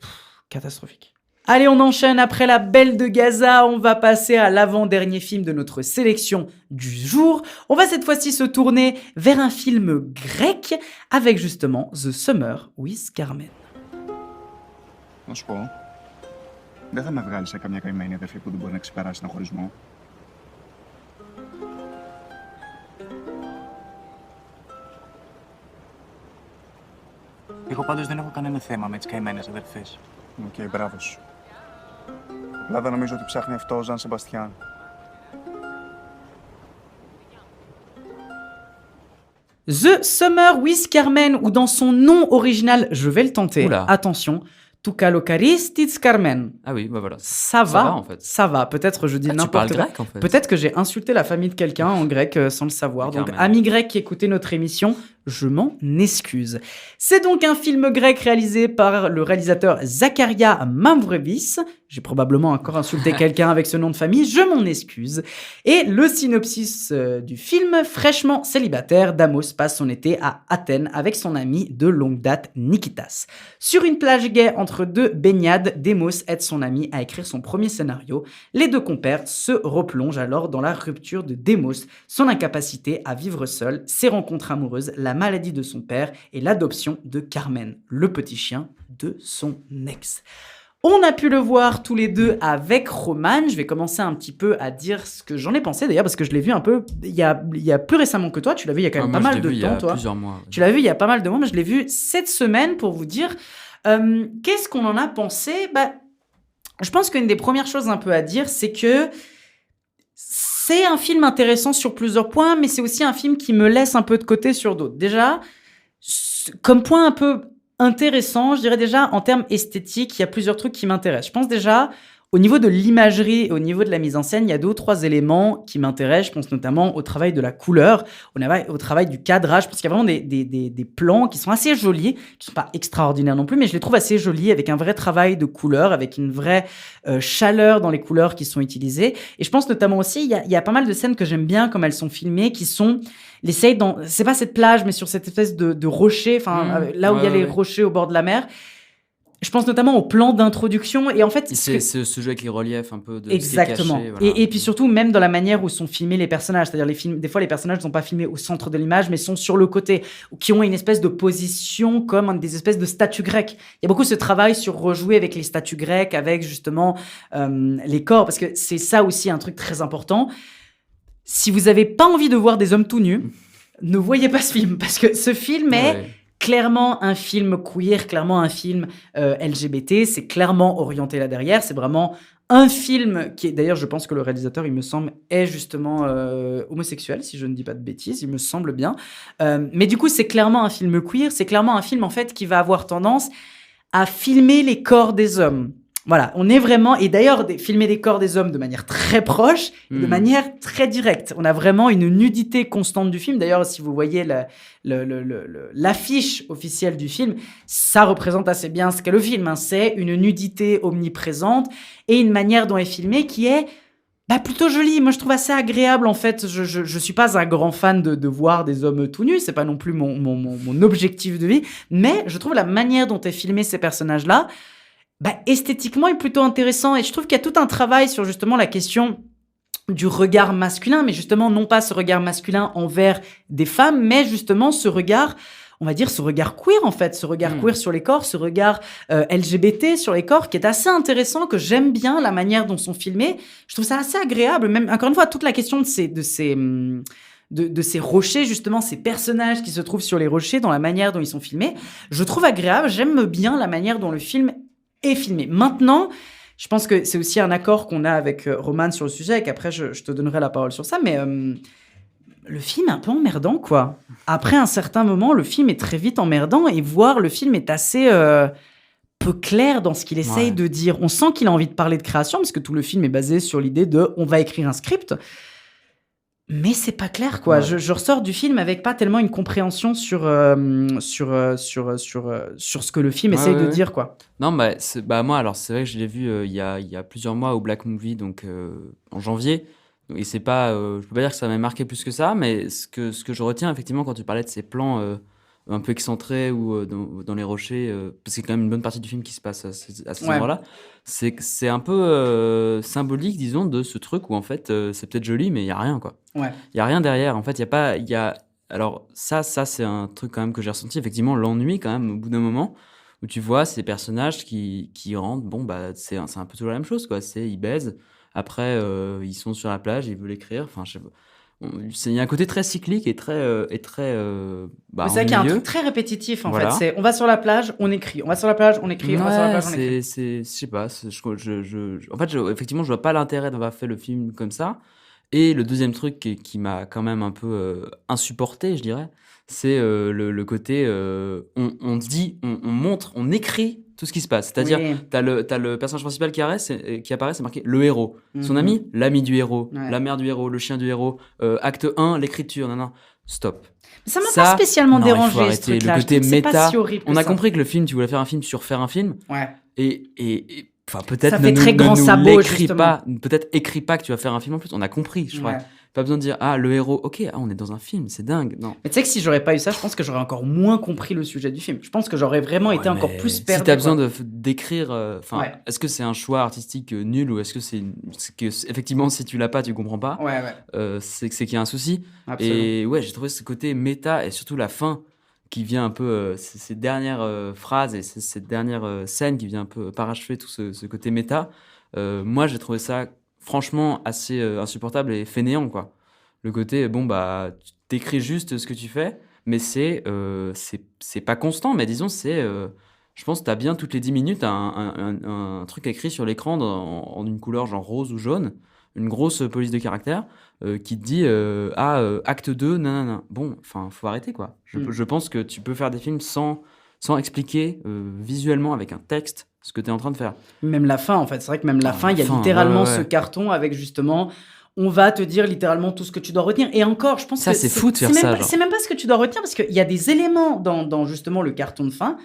catastrophique. Allez, on enchaîne. Après La Belle de Gaza, on va passer à l'avant-dernier film de notre sélection du jour. On va cette fois-ci se tourner vers un film grec avec justement The Summer with Carmen. Να σου πω, δεν θα με βγάλει σε καμιά καημένη αδερφή που δεν μπορεί να ξεπεράσει ένα χωρισμό. Εγώ πάντως δεν έχω κανένα θέμα με τις καημένες αδερφές. Οκ, μπράβο σου. Απλά δεν νομίζω ότι ψάχνει αυτό ο Ζαν Σεμπαστιάν. The Summer with Carmen, ou dans son nom original, je vais le tenter. Oula. Attention. Tukalokaristis Carmen. Ah oui, bah voilà. Ça va, en fait. Ça va. Peut-être je dis Tu parles n'importe quoi. grec en fait. Peut-être que j'ai insulté la famille de quelqu'un en grec sans le savoir. Donc, Carmen. amis grecs qui écoutaient notre émission, je m'en excuse. C'est donc un film grec réalisé par le réalisateur Zakaria Mavrovis. J'ai probablement encore insulté quelqu'un avec ce nom de famille, je m'en excuse. Et le synopsis du film, fraîchement célibataire, Damos passe son été à Athènes avec son ami de longue date Nikitas. Sur une plage gay entre 2 baignades, Demos aide son ami à écrire son premier scénario. Les 2 compères se replongent alors dans la rupture de Demos, son incapacité à vivre seul, ses rencontres amoureuses, la maladie de son père et l'adoption de Carmen, le petit chien de son ex. On a pu le voir tous les deux avec Roman. Je vais commencer un petit peu à dire ce que j'en ai pensé d'ailleurs, parce que je l'ai vu un peu il y a plus récemment que toi. Tu l'as vu il y a quand même pas mal de temps, toi. Il y a plusieurs mois. Tu l'as vu il y a pas mal de mois, mais je l'ai vu cette semaine pour vous dire qu'est-ce qu'on en a pensé. Je pense qu'une des premières choses un peu à dire, c'est que c'est un film intéressant sur plusieurs points, mais c'est aussi un film qui me laisse un peu de côté sur d'autres. Déjà, comme point un peu intéressant, je dirais déjà en termes esthétiques, il y a plusieurs trucs qui m'intéressent. Je pense déjà au niveau de l'imagerie et au niveau de la mise en scène, il y a 2 ou 3 éléments qui m'intéressent. Je pense notamment au travail de la couleur, au travail du cadrage, parce qu'il y a vraiment des plans qui sont assez jolis, qui sont pas extraordinaires non plus, mais je les trouve assez jolis, avec un vrai travail de couleur, avec une vraie chaleur dans les couleurs qui sont utilisées. Et je pense notamment aussi, il y a pas mal de scènes que j'aime bien, comme elles sont filmées, qui sont... c'est pas cette plage, mais sur cette espèce de rocher, là où il y a les rochers au bord de la mer. Je pense notamment au plan d'introduction, et en fait... C'est ce jeu avec les reliefs un peu de... Exactement. Caché, voilà. Et puis surtout, même dans la manière où sont filmés les personnages, c'est-à-dire des fois les personnages ne sont pas filmés au centre de l'image, mais sont sur le côté, ou qui ont une espèce de position comme des espèces de statues grecques. Il y a beaucoup ce travail sur rejouer avec les statues grecques, avec justement les corps, parce que c'est ça aussi un truc très important. Si vous n'avez pas envie de voir des hommes tout nus, ne voyez pas ce film, parce que ce film est... Ouais. Clairement un film queer, clairement un film LGBT, c'est clairement orienté là derrière, c'est vraiment un film qui est, d'ailleurs je pense que le réalisateur, il me semble, est justement homosexuel, si je ne dis pas de bêtises, il me semble bien, mais du coup c'est clairement un film queer, c'est clairement un film en fait qui va avoir tendance à filmer les corps des hommes. Voilà, on est vraiment... Et d'ailleurs, filmer des corps des hommes de manière très proche, et de manière très directe. On a vraiment une nudité constante du film. D'ailleurs, si vous voyez l'affiche officielle du film, ça représente assez bien ce qu'est le film. Hein. C'est une nudité omniprésente et une manière dont est filmé qui est plutôt jolie. Moi, je trouve assez agréable, en fait. Je suis pas un grand fan de voir des hommes tout nus. C'est pas non plus mon objectif de vie. Mais je trouve la manière dont est filmé ces personnages-là, esthétiquement est plutôt intéressant, et je trouve qu'il y a tout un travail sur justement la question du regard masculin, mais justement non pas ce regard masculin envers des femmes, mais justement ce regard, on va dire, ce regard queer, en fait, ce regard queer sur les corps, ce regard LGBT sur les corps, qui est assez intéressant, que j'aime bien la manière dont sont filmés. Je trouve ça assez agréable, même, encore une fois, toute la question de ces rochers, justement, ces personnages qui se trouvent sur les rochers, dans la manière dont ils sont filmés, je trouve agréable, j'aime bien la manière dont le film est filmé. Maintenant, je pense que c'est aussi un accord qu'on a avec Roman sur le sujet, et qu'après, je te donnerai la parole sur ça, mais le film est un peu emmerdant, quoi. Après un certain moment, le film est très vite emmerdant, et voir le film est assez peu clair dans ce qu'il essaye de dire. On sent qu'il a envie de parler de création, parce que tout le film est basé sur l'idée de « on va écrire un script », mais c'est pas clair, quoi. Je ressors du film avec pas tellement une compréhension sur ce que le film essaye de dire, quoi. Non, moi, alors c'est vrai que je l'ai vu il y a plusieurs mois au Black Movie, donc en janvier. Et c'est pas, je peux pas dire que ça m'a marqué plus que ça, mais ce que je retiens effectivement quand tu parlais de ces plans un peu excentrés ou dans les rochers, parce que c'est quand même une bonne partie du film qui se passe à ces endroits-là, c'est que c'est un peu symbolique, disons, de ce truc où en fait c'est peut-être joli, mais il y a rien, quoi. Il y a rien derrière. En fait, alors ça c'est un truc quand même que j'ai ressenti, effectivement, l'ennui quand même au bout d'un moment où tu vois ces personnages qui rentrent, bon bah c'est un peu toujours la même chose, quoi. Ils baisent. Après, ils sont sur la plage, ils veulent écrire. Enfin, je sais pas. Il y a un côté très cyclique et très c'est vrai qu'il y a un truc très répétitif, en fait. C'est on va sur la plage, on écrit. On va sur la plage, on écrit. On va sur la plage, on écrit. Je sais pas. En fait, effectivement, je vois pas l'intérêt d'avoir fait le film comme ça. Et le deuxième truc qui m'a quand même un peu insupporté, je dirais, c'est le côté on dit, on montre, on écrit tout ce qui se passe. C'est-à-dire, t'as le personnage principal qui apparaît, c'est marqué le héros. Son ami, l'ami du héros, la mère du héros, le chien du héros. Acte 1, l'écriture, stop. Ça m'a pas spécialement dérangé, ce truc-là. Le côté méta. Pas si horrible on a compris que le film, tu voulais faire un film sur faire un film. Et enfin, peut-être ça fait très grand sabot, justement. Peut-être écris pas que tu vas faire un film en plus. On a compris, je crois. Pas besoin de dire le héros. Ok, on est dans un film, c'est dingue. Non. Mais tu sais que si j'aurais pas eu ça, je pense que j'aurais encore moins compris le sujet du film. Je pense que j'aurais vraiment été encore plus perdu. Si t'as besoin d'écrire, est-ce que c'est un choix artistique nul ou est-ce que c'est que effectivement si tu l'as pas, tu comprends pas. C'est qu'il y a un souci. Absolument. Et j'ai trouvé ce côté méta et surtout la fin qui vient un peu ces dernières phrases et cette dernière scène qui vient un peu parachever tout ce côté méta. Moi, j'ai trouvé ça franchement assez insupportable et fainéant, quoi. Le côté tu t'écris juste ce que tu fais, mais c'est pas constant, mais disons je pense que t'as bien toutes les 10 minutes un truc écrit sur l'écran en une couleur genre rose ou jaune, une grosse police de caractère qui te dit acte 2, nanana. Bon, enfin, faut arrêter, quoi. Je pense que tu peux faire des films sans expliquer visuellement avec un texte ce que tu es en train de faire. Même la fin, en fait. C'est vrai que même la fin, il y a littéralement ce carton avec justement... On va te dire littéralement tout ce que tu dois retenir. Et encore, je pense ça, que... c'est fou de faire ça. C'est même pas ce que tu dois retenir, parce qu'il y a des éléments dans justement le carton de fin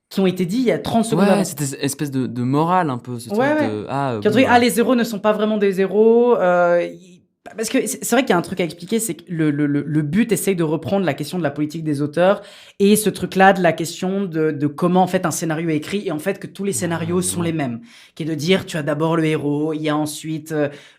qui ont été dits il y a 30 secondes avant. C'était une espèce de morale un peu. Ce truc de, les zéros ne sont pas vraiment des zéros. Parce que c'est vrai qu'il y a un truc à expliquer, c'est que le but essaye de reprendre la question de la politique des auteurs et ce truc-là de la question de comment en fait un scénario est écrit et en fait que tous les scénarios sont les mêmes. Qui est de dire tu as d'abord le héros, il y a ensuite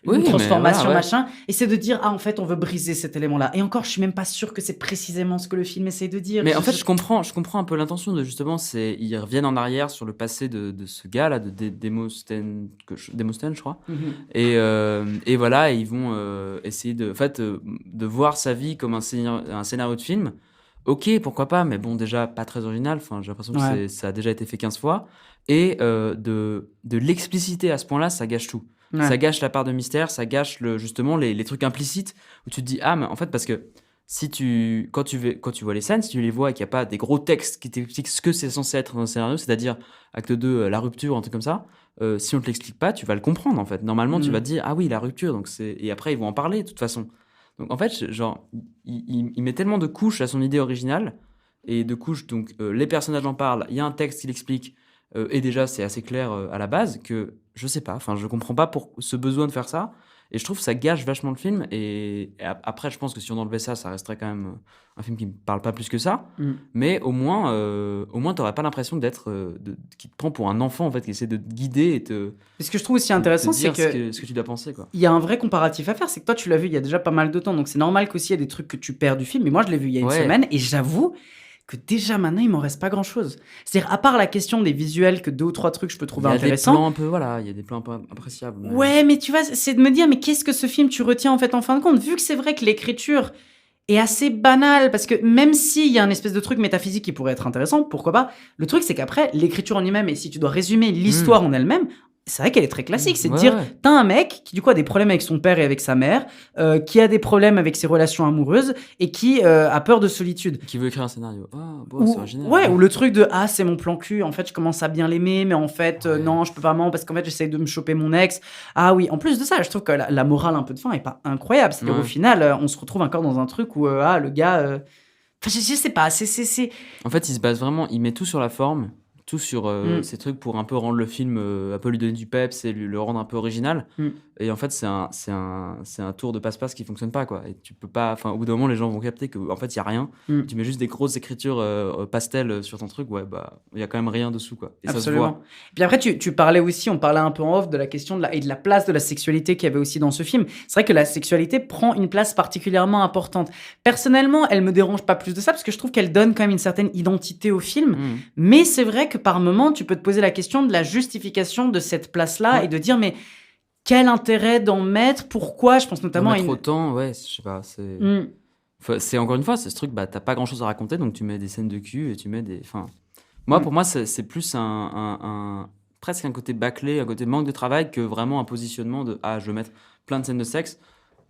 une transformation, machin, et c'est de dire en fait on veut briser cet élément-là. Et encore, je suis même pas sûr que c'est précisément ce que le film essaye de dire. Mais en fait, je comprends un peu l'intention de justement, ils reviennent en arrière sur le passé de ce gars-là, de Demosthène, je crois. Et voilà, et ils vont essayer de voir sa vie comme un scénario de film. Ok, pourquoi pas, mais bon, déjà pas très original. Enfin, j'ai l'impression que ça a déjà été fait 15 fois. Et de l'expliciter à ce point-là, ça gâche tout. Ça gâche la part de mystère, ça gâche justement les trucs implicites où tu te dis mais en fait, parce que quand tu vois les scènes, si tu les vois et qu'il n'y a pas des gros textes qui t'expliquent ce que c'est censé être dans un scénario, c'est-à-dire acte 2, la rupture, un truc comme ça, si on ne te l'explique pas, tu vas le comprendre en fait. Normalement, tu vas te dire oui, la rupture, donc et après ils vont en parler de toute façon. Donc en fait, genre, il met tellement de couches à son idée originale et de couches, donc les personnages en parlent, il y a un texte qui l'explique et déjà c'est assez clair à la base que je sais pas, enfin je comprends pas pour ce besoin de faire ça. Et je trouve que ça gâche vachement le film. Et après, je pense que si on enlevait ça, ça resterait quand même un film qui ne me parle pas plus que ça. Mais au moins tu n'aurais pas l'impression qui te prend pour un enfant, en fait, qui essaie de te guider et te... Et ce que je trouve aussi intéressant, c'est que... ce que tu dois penser, quoi. Il y a un vrai comparatif à faire. C'est que toi, tu l'as vu il y a déjà pas mal de temps. Donc, c'est normal qu'aussi, il y a des trucs que tu perds du film. Mais moi, je l'ai vu il y a une semaine. Et j'avoue que déjà maintenant, il m'en reste pas grand-chose. C'est-à-dire, à part la question des visuels, que 2 ou 3 trucs je peux Il y trouver a des intéressants. plans un peu, voilà, il y a des plans un peu appréciables. mais- Ouais, mais tu vois, c'est de me dire, mais qu'est-ce que ce film tu retiens en fait en fin de compte? Vu que c'est vrai que l'écriture est assez banale, parce que même s'il y a un espèce de truc métaphysique qui pourrait être intéressant, pourquoi pas? Le truc, c'est qu'après, l'écriture en elle-même, et si tu dois résumer l'histoire en elle-même, c'est vrai qu'elle est très classique. C'est de Ouais, dire, ouais. t'as un mec qui, du coup, a des problèmes avec son père et avec sa mère, qui a des problèmes avec ses relations amoureuses, et qui a peur de solitude. Qui veut écrire un scénario. Ah, bon, Ou, c'est original. ouais, ou le truc de ah, c'est mon plan cul, en fait je commence à bien l'aimer, mais en fait Ouais. non, je peux pas vraiment parce qu'en fait j'essaye de me choper mon ex. Ah oui, en plus de ça, je trouve que la morale un peu de fin est pas incroyable. C'est-à-dire Ouais. au final, on se retrouve encore dans un truc où ah, le gars. Enfin, je sais pas, c'est. En fait, il se base vraiment, il met tout sur la forme, tout sur Mm. ces trucs pour un peu rendre le film, un peu lui donner du peps et le rendre un peu original. Mm. Et en fait, c'est un tour de passe-passe qui fonctionne pas, quoi. Et tu peux pas, enfin, au bout d'un moment, les gens vont capter qu'en fait, il y a rien. Mm. Tu mets juste des grosses écritures pastel sur ton truc, ouais, bah, il y a quand même rien dessous, quoi. Et ça se Absolument. voit. Et puis après, tu parlais aussi, on parlait un peu en off de la question et de la place de la sexualité qu'il y avait aussi dans ce film. C'est vrai que la sexualité prend une place particulièrement importante. Personnellement, elle me dérange pas plus de ça parce que je trouve qu'elle donne quand même une certaine identité au film. Mm. Mais c'est vrai que par moment, tu peux te poser la question de la justification de cette place-là Ouais. et de dire, mais quel intérêt d'en mettre? Pourquoi? Je pense notamment D'en à mettre une. autant, ouais, je sais pas, c'est... Mm. C'est encore une fois, c'est ce truc, bah, t'as pas grand chose à raconter, donc tu mets des scènes de cul et tu mets des. Enfin, moi, pour moi, c'est plus presque un côté bâclé, un côté manque de travail que vraiment un positionnement de ah, je veux mettre plein de scènes de sexe.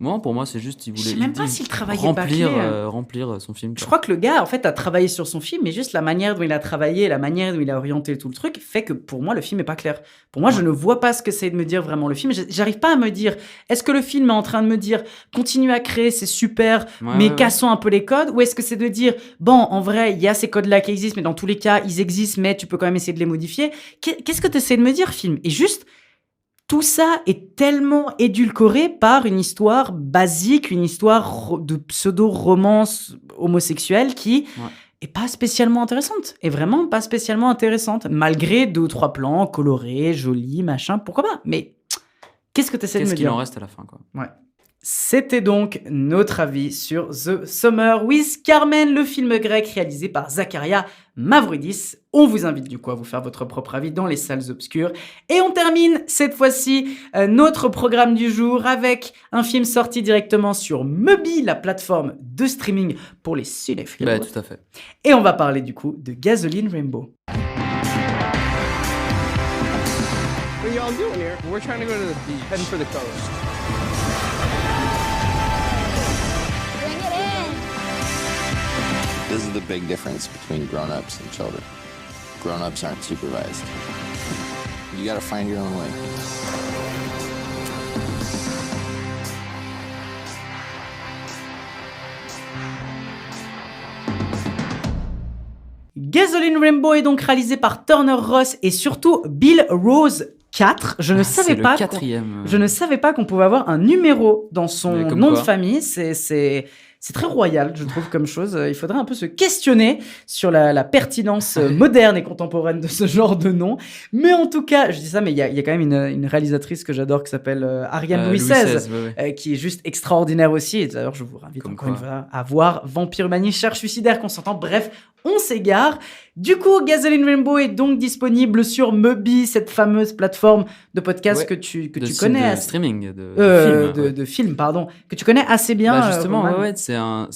Moi, pour moi, c'est juste, il Je voulait sais même pas s'il travaillait remplir, bâclé. remplir son film. Je quoi. crois que le gars, en fait, a travaillé sur son film, mais juste la manière dont il a travaillé, la manière dont il a orienté tout le truc, fait que pour moi, le film est pas clair. Pour moi, je ne vois pas ce que c'est de me dire vraiment le film. J'arrive pas à me dire, est-ce que le film est en train de me dire, continue à créer, c'est super, Ouais, mais ouais. cassons un peu les codes, ou est-ce que c'est de dire, bon, en vrai, il y a ces codes-là qui existent, mais dans tous les cas, ils existent, mais tu peux quand même essayer de les modifier. Qu'est-ce que tu essaies de me dire, film? Et juste, tout ça est tellement édulcoré par une histoire basique, une histoire de pseudo-romance homosexuelle qui Ouais. est pas spécialement intéressante. Et vraiment pas spécialement intéressante. Malgré 2 ou 3 plans colorés, jolis, machin, pourquoi pas? Mais qu'est-ce que tu essaies de Qu'est-ce me qu'il dire? en reste à la fin, quoi. Ouais. C'était donc notre avis sur The Summer with Carmen, le film grec réalisé par Zakaria Mavroudis. On vous invite du coup à vous faire votre propre avis dans les salles obscures. Et on termine cette fois-ci notre programme du jour avec un film sorti directement sur Mubi, la plateforme de streaming pour les cinéphiles. Bah, tout à fait. Et on va parler du coup de Gasoline Rainbow. What are y'all doing here? We're trying to go to the beach, heading for the coast. Bring it in. This is the big difference between grown-ups and children. Grown-ups aren't supervised. You gotta find your own way. Gasoline Rainbow est donc réalisé par Turner Ross et surtout Bill Rose 4. Je ne savais C'est pas. le quatrième. Je ne savais pas qu'on pouvait avoir un numéro dans son Mais comme nom de quoi. famille. C'est très royal, je trouve, comme chose. Il faudrait un peu se questionner sur la pertinence moderne et contemporaine de ce genre de nom. Mais en tout cas, je dis ça, mais il y a quand même une réalisatrice que j'adore qui s'appelle Ariane Louis XVI, ouais, ouais. qui est juste extraordinaire aussi. Et d'ailleurs, je vous invite Comme encore une quoi. fois à voir Vampire Humaniste, Charge suicidaire, consentant. Bref, on s'égare. Du coup, Gasoline Rainbow est donc disponible sur Mubi, cette fameuse plateforme de podcast Ouais. que tu De connais de assez. streaming, de film. ouais. De film, pardon, que tu connais assez bien. Bah justement, Roman. ouais, ça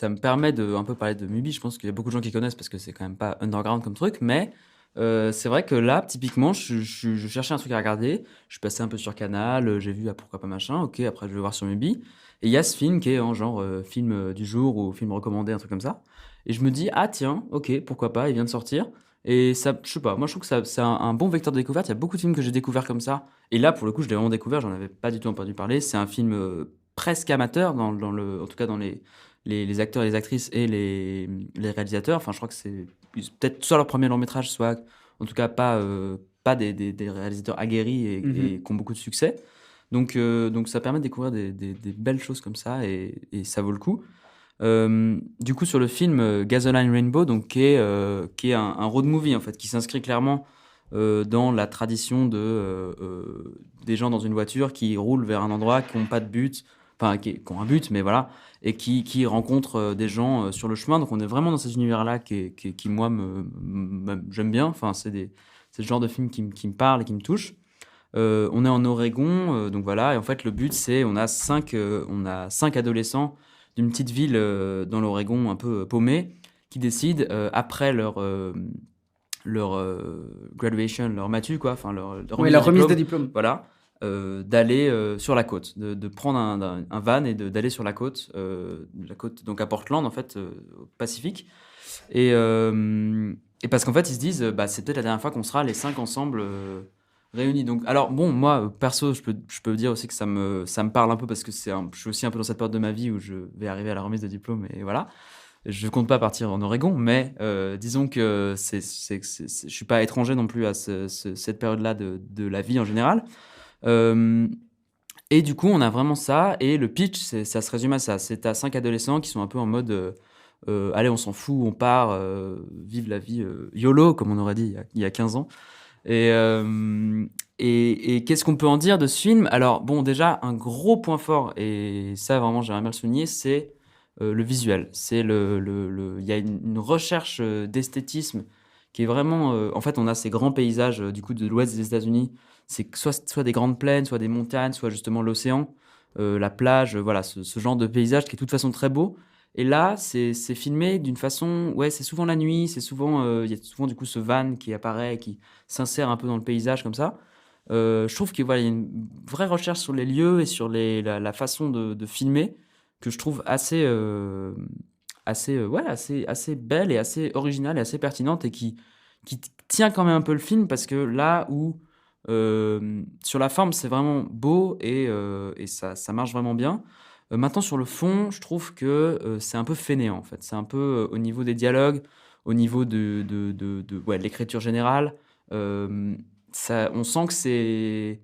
me permet de un peu parler de Mubi. Je pense qu'il y a beaucoup de gens qui connaissent parce que c'est quand même pas underground comme truc, mais c'est vrai que là, typiquement, je cherchais un truc à regarder. Je suis passé un peu sur Canal, j'ai vu pourquoi pas machin. Ok, après je vais voir sur Mubi. Et il y a ce film qui est en genre film du jour ou film recommandé, un truc comme ça. Et je me dis ah tiens, ok, pourquoi pas, il vient de sortir. Et ça, je sais pas, moi je trouve que c'est un bon vecteur de découverte. Il y a beaucoup de films que j'ai découverts comme ça. Et là, pour le coup, je l'ai vraiment découvert, j'en avais pas du tout entendu parler. C'est un film presque amateur, en tout cas dans les acteurs et les actrices et les réalisateurs. Enfin, je crois que c'est peut-être soit leur premier long métrage, soit en tout cas pas des réalisateurs aguerris et qui ont beaucoup de succès. Donc ça permet de découvrir des belles choses comme ça et ça vaut le coup. Du coup, sur le film Gasoline Rainbow, donc, qui est un road movie en fait, qui s'inscrit clairement dans la tradition des gens dans une voiture qui roulent vers un endroit, qui n'ont pas de but, enfin qui ont un but, mais voilà, et qui rencontrent des gens sur le chemin. Donc on est vraiment dans cet univers-là qui moi, j'aime bien. Enfin, c'est le genre de film qui me parle et qui me touche. On est en Oregon, donc voilà, et en fait le but c'est on a 5 adolescents d'une petite ville dans l'Oregon un peu paumée qui décident après leur graduation, leur matu quoi, enfin leur remise de diplôme. Voilà, d'aller sur la côte, de prendre un van et d'aller sur la côte donc à Portland en fait, au Pacifique, et parce qu'en fait ils se disent c'est peut-être la dernière fois qu'on sera les 5 ensemble réunis. Donc, alors bon, moi perso, je peux dire aussi que ça me parle un peu parce que je suis aussi un peu dans cette période de ma vie où je vais arriver à la remise de diplôme et voilà. Je compte pas partir en Oregon, mais disons que je suis pas étranger non plus à cette période-là de la vie en général. Et du coup, on a vraiment ça. Et le pitch, ça se résume à ça. C'est à 5 adolescents qui sont un peu en mode allez, on s'en fout, on part, vive la vie, YOLO, comme on aurait dit il y a 15 ans. Et qu'est-ce qu'on peut en dire de ce film? Alors, bon, déjà, un gros point fort, et ça, vraiment, j'aimerais bien le souligner, c'est le visuel. Il y a une recherche d'esthétisme qui est vraiment... en fait, on a ces grands paysages du coup, de l'ouest des États-Unis. C'est soit des grandes plaines, soit des montagnes, soit justement l'océan, la plage, voilà, ce genre de paysage qui est de toute façon très beau. Et là, c'est filmé d'une façon... Ouais, c'est souvent la nuit, c'est souvent... Il y a souvent du coup ce van qui apparaît, qui s'insère un peu dans le paysage comme ça. Je trouve qu'il y a une vraie recherche sur les lieux et sur la façon de filmer que je trouve assez belle et assez originale et assez pertinente et qui tient quand même un peu le film parce que là où sur la forme c'est vraiment beau et ça marche vraiment bien. Maintenant sur le fond, je trouve que c'est un peu fainéant en fait. C'est un peu au niveau des dialogues, au niveau de l'écriture générale. On sent que c'est...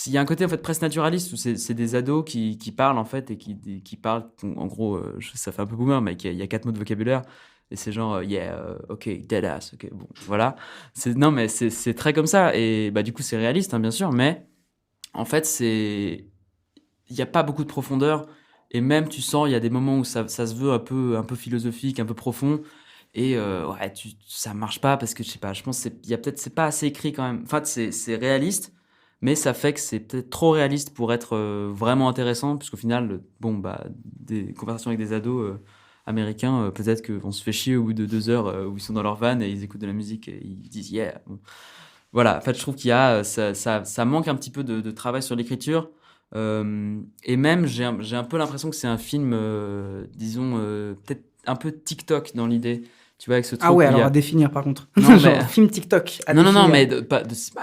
Il y a un côté en fait presque naturaliste où c'est des ados qui parlent en fait et qui parlent en gros ça fait un peu boomer mais il y a 4 mots de vocabulaire et c'est genre ok, deadass, ok, bon voilà, non mais c'est très comme ça et du coup c'est réaliste hein, bien sûr, mais en fait il y a pas beaucoup de profondeur et même tu sens il y a des moments où ça se veut un peu philosophique, un peu profond et ça marche pas parce que je sais pas, je pense c'est pas assez écrit quand même, enfin c'est réaliste. Mais ça fait que c'est peut-être trop réaliste pour être vraiment intéressant, puisqu'au final, des conversations avec des ados américains, peut-être qu'on se fait chier au bout de 2 heures où ils sont dans leur van et ils écoutent de la musique et ils disent « yeah ». Bon. Voilà, en fait, je trouve qu'il y a, ça manque un petit peu de travail sur l'écriture. Et même, j'ai un peu l'impression que c'est un film, disons, peut-être un peu TikTok dans l'idée. Tu vois, avec ce truc. Ah ouais, alors à définir par contre. Non, genre film TikTok. Non, mais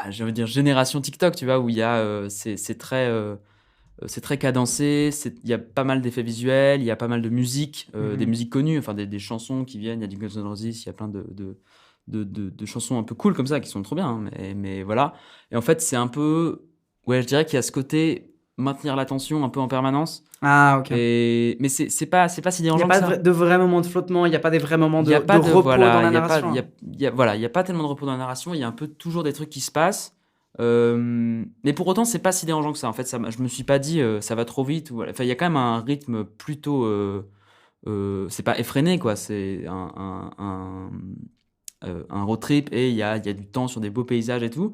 je veux dire génération TikTok, tu vois, où il y a, c'est très cadencé, il y a pas mal d'effets visuels, il y a pas mal de musique, des musiques connues, enfin des chansons qui viennent, il y a du Guns N' Roses, il y a plein de chansons un peu cool comme ça qui sont trop bien, hein, mais voilà. Et en fait, c'est un peu, ouais, je dirais qu'il y a ce côté maintenir l'attention un peu en permanence. Ah, ok. Mais c'est pas si dérangeant. Il n'y a pas de vrais moments de flottement, il n'y a pas des vrais moments de repos dans la narration. Il n'y a pas tellement de repos dans la narration, il y a un peu toujours des trucs qui se passent. Mais pour autant, c'est pas si dérangeant que ça. En fait, je me suis pas dit ça va trop vite. Enfin, il y a quand même un rythme plutôt. C'est pas effréné, quoi. C'est un road trip et il y a du temps sur des beaux paysages et tout.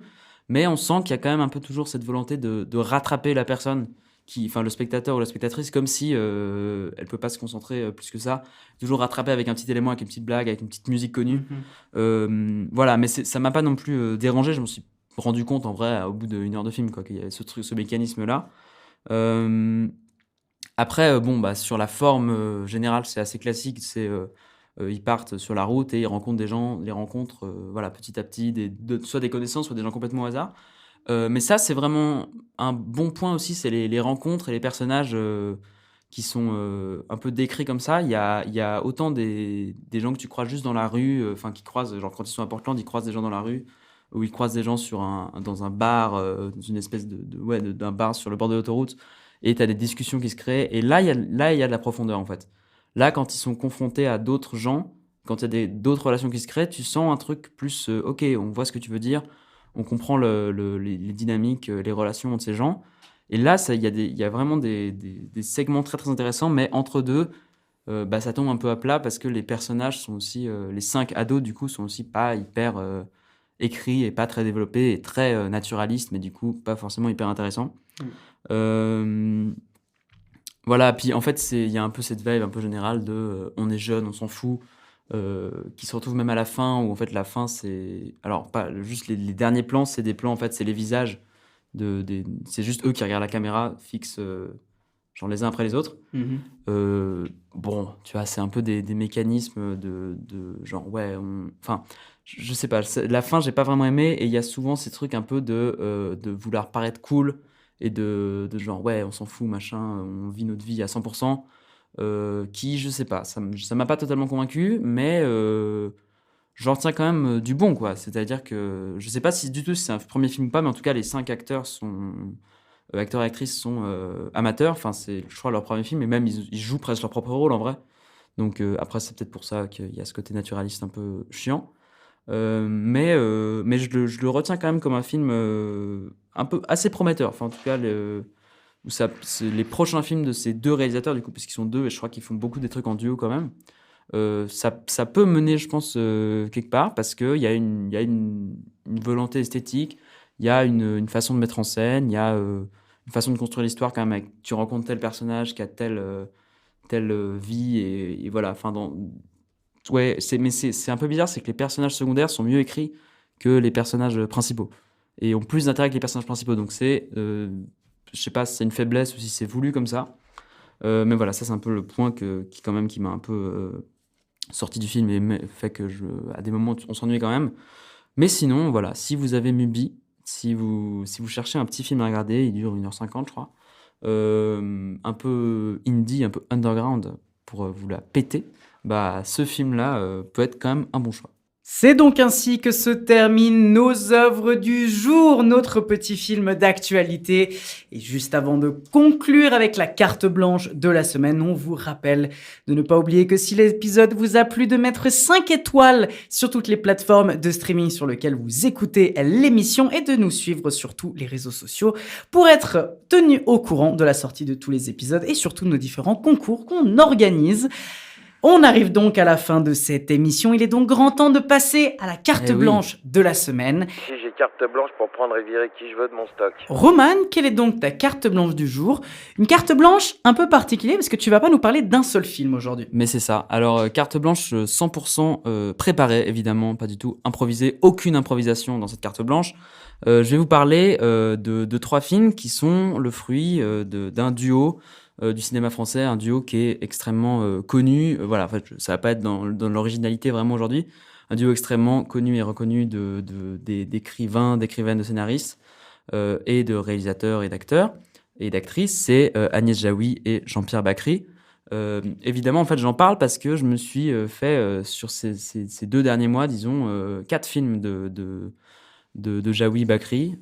Mais on sent qu'il y a quand même un peu toujours cette volonté de rattraper la personne, le spectateur ou la spectatrice, comme si elle peut pas se concentrer plus que ça. Toujours rattraper avec un petit élément, avec une petite blague, avec une petite musique connue. Voilà, mais ça m'a pas non plus dérangé. Je me suis rendu compte en vrai au bout d'1 heure de film qu'il y avait ce mécanisme-là. Après, sur la forme générale, c'est assez classique. Ils partent sur la route et ils rencontrent des gens, les rencontres petit à petit, soit des connaissances, soit des gens complètement au hasard. Mais ça, c'est vraiment un bon point aussi, c'est les rencontres et les personnages qui sont un peu décrits comme ça. Il y a autant des gens que tu croises juste dans la rue, qui croisent, genre quand ils sont à Portland, ils croisent des gens dans la rue, ou ils croisent des gens dans un bar, dans une espèce d'un bar sur le bord de l'autoroute, et tu as des discussions qui se créent. Et là, il y a de la profondeur, en fait. Là, quand ils sont confrontés à d'autres gens, quand il y a d'autres relations qui se créent, tu sens un truc plus ok, on voit ce que tu veux dire, on comprend les dynamiques, les relations entre ces gens. Et là, il y a vraiment des segments très, très intéressants, mais entre deux, ça tombe un peu à plat parce que les personnages sont aussi... les 5 ados, du coup, sont aussi pas hyper écrits et pas très développés et très naturalistes, mais du coup, pas forcément hyper intéressants. Voilà, puis en fait, il y a un peu cette vibe un peu générale de on est jeune, on s'en fout, qui se retrouve même à la fin, où en fait, la fin, c'est... Alors, pas juste les derniers plans, c'est des plans, en fait, c'est les visages. C'est juste eux qui regardent la caméra fixe, genre les uns après les autres. Bon, tu vois, c'est un peu des mécanismes de genre, ouais, enfin, je sais pas, la fin, j'ai pas vraiment aimé, et il y a souvent ces trucs un peu de vouloir paraître cool, et de genre, ouais, on s'en fout, machin, on vit notre vie à 100%, qui, je sais pas, ça m'a pas totalement convaincu, mais j'en retiens quand même du bon, quoi. C'est-à-dire que je sais pas si du tout si c'est un premier film ou pas, mais en tout cas, les 5 acteurs et actrices sont amateurs. Enfin, c'est, je crois, leur premier film, et même ils jouent presque leur propre rôle en vrai. Donc après, c'est peut-être pour ça qu'il y a ce côté naturaliste un peu chiant. Mais je le retiens quand même comme un film un peu assez prometteur. Enfin, en tout cas, c'est les prochains films de ces 2 réalisateurs, du coup, parce qu'ils sont 2, et je crois qu'ils font beaucoup des trucs en duo quand même. Ça peut mener, je pense, quelque part, parce qu'il y a une volonté esthétique, il y a une façon de mettre en scène, il y a une façon de construire l'histoire quand même. Tu rencontres tel personnage qui a telle vie, et voilà. Enfin, ouais, c'est un peu bizarre, c'est que les personnages secondaires sont mieux écrits que les personnages principaux, et ont plus d'intérêt que les personnages principaux. Donc je sais pas si c'est une faiblesse ou si c'est voulu comme ça. Mais voilà, ça c'est un peu le point qui m'a un peu sorti du film et fait que à des moments on s'ennuie quand même. Mais sinon, voilà, si vous avez Mubi, si vous cherchez un petit film à regarder, il dure 1h50 je crois, un peu indie, un peu underground pour vous la péter, ce film-là peut être quand même un bon choix. C'est donc ainsi que se terminent nos œuvres du jour, notre petit film d'actualité. Et juste avant de conclure avec la carte blanche de la semaine, on vous rappelle de ne pas oublier que si l'épisode vous a plu, de mettre 5 étoiles sur toutes les plateformes de streaming sur lesquelles vous écoutez l'émission, et de nous suivre sur tous les réseaux sociaux pour être tenu au courant de la sortie de tous les épisodes et surtout de nos différents concours qu'on organise. On arrive donc à la fin de cette émission. Il est donc grand temps de passer à la carte blanche de la semaine. Si j'ai carte blanche pour prendre et virer qui je veux de mon stock. Roman, quelle est donc ta carte blanche du jour? Une carte blanche un peu particulière parce que tu vas pas nous parler d'un seul film aujourd'hui. Mais c'est ça. Alors, carte blanche 100% préparée, évidemment, pas du tout improvisée. Aucune improvisation dans cette carte blanche. Je vais vous parler de 3 films qui sont le fruit d'un duo du cinéma français, un duo qui est extrêmement connu. Voilà, en fait, ça va pas être dans l'originalité vraiment aujourd'hui. Un duo extrêmement connu et reconnu d'écrivains, d'écrivaines, de scénaristes et de réalisateurs et d'acteurs et d'actrices. C'est Agnès Jaoui et Jean-Pierre Bacri. Évidemment, en fait, j'en parle parce que je me suis fait sur ces 2 derniers mois, disons, 4 films de Jaoui Bacri.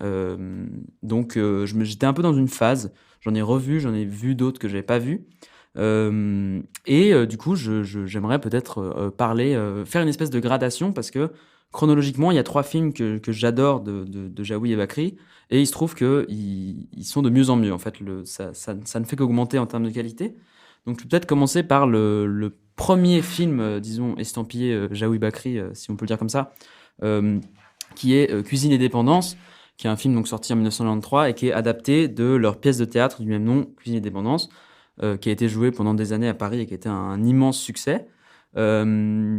Donc, j'étais un peu dans une phase. J'en ai vu d'autres que j'avais pas vus. Du coup, j'aimerais peut-être faire une espèce de gradation, parce que chronologiquement, il y a 3 films que j'adore de Jaoui et Bacri, et il se trouve qu'ils sont de mieux en mieux. En fait, ça ne fait qu'augmenter en termes de qualité. Donc, je vais peut-être commencer par le premier film, disons, estampillé Jaoui Bacri, si on peut le dire comme ça, qui est Cuisine et Dépendance, qui est un film donc sorti en 1993 et qui est adapté de leur pièce de théâtre du même nom, Cuisine et Dépendance, qui a été jouée pendant des années à Paris et qui a été un immense succès. Là,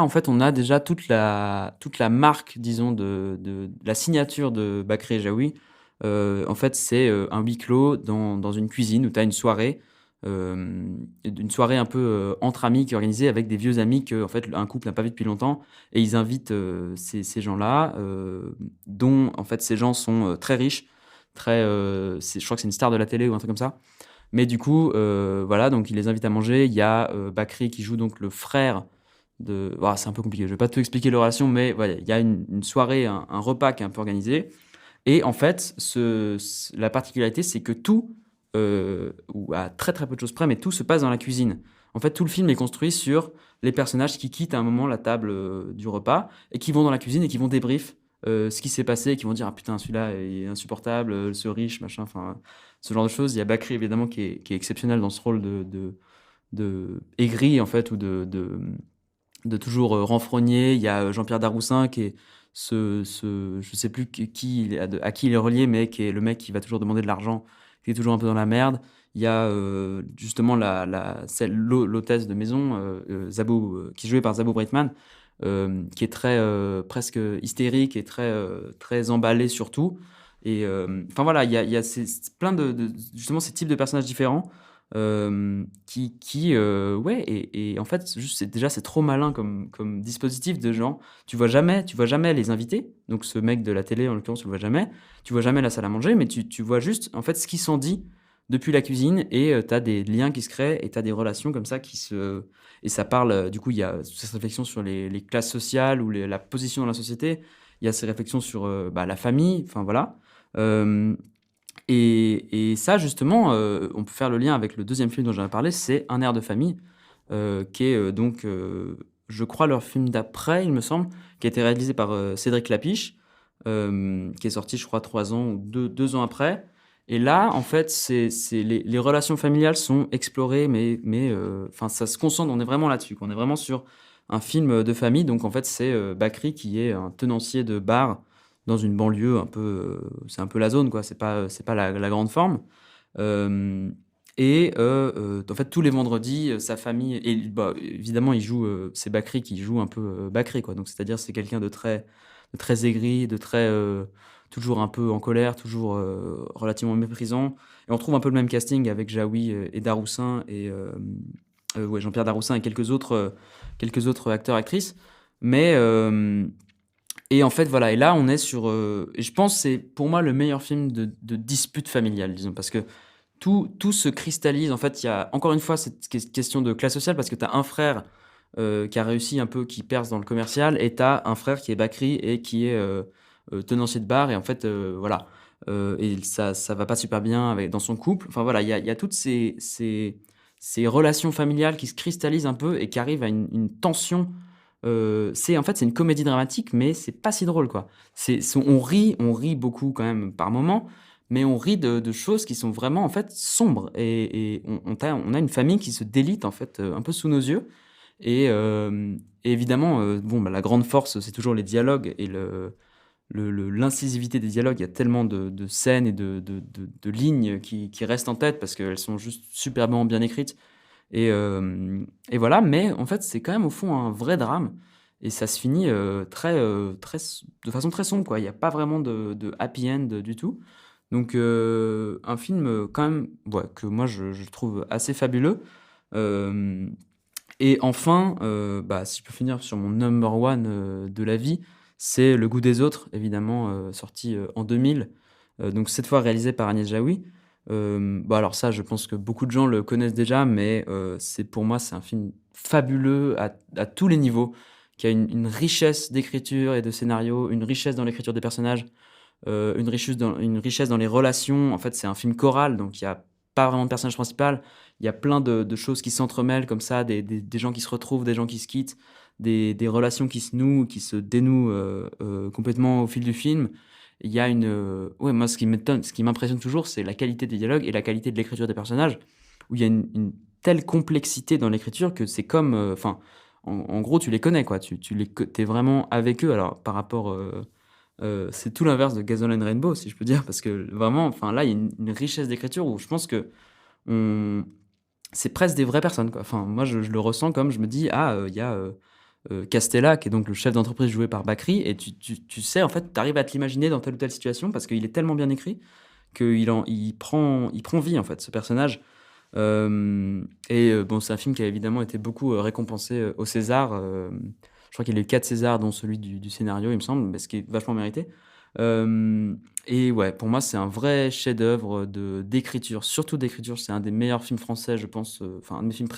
en fait, on a déjà toute la marque, disons, de la signature de Bacri et Jaoui. En fait, c'est un huis clos dans une cuisine où tu as une soirée un peu entre amis qui est organisée avec des vieux amis que, en fait, un couple n'a pas vu depuis longtemps, et ils invitent ces gens-là, dont, en fait, ces gens sont très riches, je crois que c'est une star de la télé ou un truc comme ça. Mais du coup, voilà, donc ils les invitent à manger. Il y a Bacri qui joue donc le frère de... c'est un peu compliqué, je vais pas tout expliquer la relation, mais voilà, il y a une soirée, un repas qui est un peu organisé. Et en fait, la particularité, c'est que tout, ou à très très peu de choses près, mais tout se passe dans la cuisine. En fait, tout le film est construit sur les personnages qui quittent à un moment la table du repas et qui vont dans la cuisine et qui vont débrief ce qui s'est passé, qui vont dire ah putain celui-là est insupportable, ce riche machin, enfin ce genre de choses. Il y a Bakri évidemment qui est exceptionnel dans ce rôle de aigri en fait ou de toujours renfrogner. Il y a Jean-Pierre Daroussin qui est je sais plus à qui il est relié, mais qui est le mec qui va toujours demander de l'argent, qui est toujours un peu dans la merde. Il y a justement l'hôtesse de maison, qui est jouée par Zabou Breitman, qui est très presque hystérique et très emballée surtout. Et enfin voilà, il y a plein de justement ces types de personnages différents ouais, et en fait juste c'est trop malin comme dispositif de genre tu vois jamais les invités, donc ce mec de la télé en l'occurrence tu le vois jamais la salle à manger, mais tu vois juste en fait ce qui s'en dit depuis la cuisine, et t'as des liens qui se créent et t'as des relations comme ça et ça parle, du coup il y a cette réflexion sur les classes sociales ou la position dans la société, il y a ces réflexions sur la famille, enfin voilà. Et ça, justement, on peut faire le lien avec le deuxième film dont j'avais parlé, c'est Un air de famille, qui est donc, je crois, leur film d'après, il me semble, qui a été réalisé par Cédric Lapiche, qui est sorti, je crois, 3 ans ou 2 ans après. Et là, en fait, les relations familiales sont explorées, mais ça se concentre, on est vraiment là-dessus, on est vraiment sur un film de famille. Donc, en fait, c'est Bakri qui est un tenancier de bar dans une banlieue un peu, c'est un peu la zone, quoi. C'est pas la grande forme. En fait, tous les vendredis, sa famille, et évidemment, c'est Bakri qui joue un peu Bakri, quoi. Donc, c'est-à-dire, c'est quelqu'un de très aigri, de très toujours un peu en colère, toujours relativement méprisant. Et on trouve un peu le même casting avec Jaoui et Daroussin et Jean-Pierre Daroussin et quelques autres acteurs, actrices. Mais et en fait, voilà, et là, on est sur... et je pense que c'est, pour moi, le meilleur film de dispute familiale, disons, parce que tout se cristallise. En fait, il y a, encore une fois, cette question de classe sociale, parce que tu as un frère qui a réussi un peu, qui perce dans le commercial, et tu as un frère qui est Bakri et qui est tenancier de bar, et en fait, voilà. Et ça va pas super bien dans son couple. Enfin, voilà, il y a toutes ces relations familiales qui se cristallisent un peu et qui arrivent à une tension. C'est une comédie dramatique, mais c'est pas si drôle, quoi. On rit beaucoup quand même par moment, mais on rit de choses qui sont vraiment en fait sombres, et on a une famille qui se délite en fait un peu sous nos yeux, et évidemment la grande force c'est toujours les dialogues et l'incisivité des dialogues. Il y a tellement de scènes et de lignes qui restent en tête parce qu'elles sont juste superbement bien écrites. Et voilà, mais en fait, c'est quand même au fond un vrai drame, et ça se finit de façon très sombre, quoi. Il n'y a pas vraiment de happy end du tout. Donc, un film quand même que moi je trouve assez fabuleux. Et enfin, si je peux finir sur mon number one de la vie, c'est Le goût des autres, évidemment, sorti en 2000, donc cette fois réalisé par Agnès Jaoui. Alors ça, je pense que beaucoup de gens le connaissent déjà, mais pour moi, c'est un film fabuleux à tous les niveaux, qui a une richesse d'écriture et de scénario, une richesse dans l'écriture des personnages, une richesse dans les relations. En fait, c'est un film choral, donc il n'y a pas vraiment de personnage principal. Il y a plein de choses qui s'entremêlent comme ça, des gens qui se retrouvent, des gens qui se quittent, des relations qui se nouent, qui se dénouent complètement au fil du film. Il y a moi, ce qui m'impressionne toujours, c'est la qualité des dialogues et la qualité de l'écriture des personnages, où il y a une telle complexité dans l'écriture que c'est comme... en gros, tu les connais, quoi. T'es vraiment avec eux. Alors, par rapport... c'est tout l'inverse de Gasoline Rainbow, si je peux dire, parce que vraiment, là, il y a une richesse d'écriture où je pense que c'est presque des vraies personnes, quoi. Moi, je le ressens comme, je me dis, il y a... Castella, qui est donc le chef d'entreprise joué par Bakri, et tu sais, en fait, tu arrives à te l'imaginer dans telle ou telle situation parce qu'il est tellement bien écrit qu'il prend vie, en fait, ce personnage. C'est un film qui a évidemment été beaucoup récompensé au César. Je crois qu'il a eu 4 Césars, dont celui du scénario, il me semble, ce qui est vachement mérité. Et ouais, pour moi, c'est un vrai chef-d'œuvre d'écriture, surtout d'écriture. C'est un des meilleurs films français, je pense, un de mes films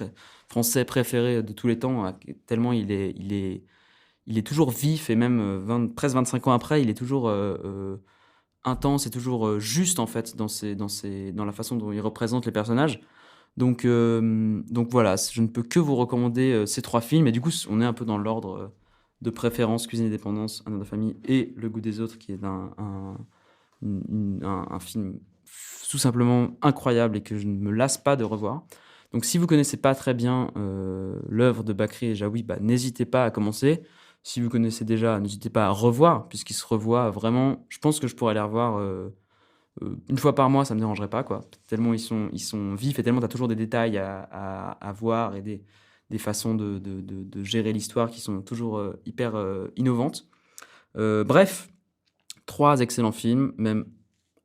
français préférés de tous les temps, tellement il est toujours vif, et même presque 25 ans après, il est toujours intense et toujours juste, en fait, dans la façon dont il représente les personnages. Donc voilà, je ne peux que vous recommander ces 3 films, et du coup, on est un peu dans l'ordre de préférence Cuisine et dépendance, Un air de famille et Le goût des autres, qui est un film tout simplement incroyable et que je ne me lasse pas de revoir. Donc si vous connaissez pas très bien l'œuvre de Bakri et Jaoui, n'hésitez pas à commencer. Si vous connaissez déjà, n'hésitez pas à revoir, puisqu'ils se revoient vraiment. Je pense que je pourrais les revoir une fois par mois, ça me dérangerait pas, quoi. Tellement ils sont vifs et tellement tu as toujours des détails à voir et des façons de gérer l'histoire qui sont toujours hyper innovantes. Bref, 3 excellents films, même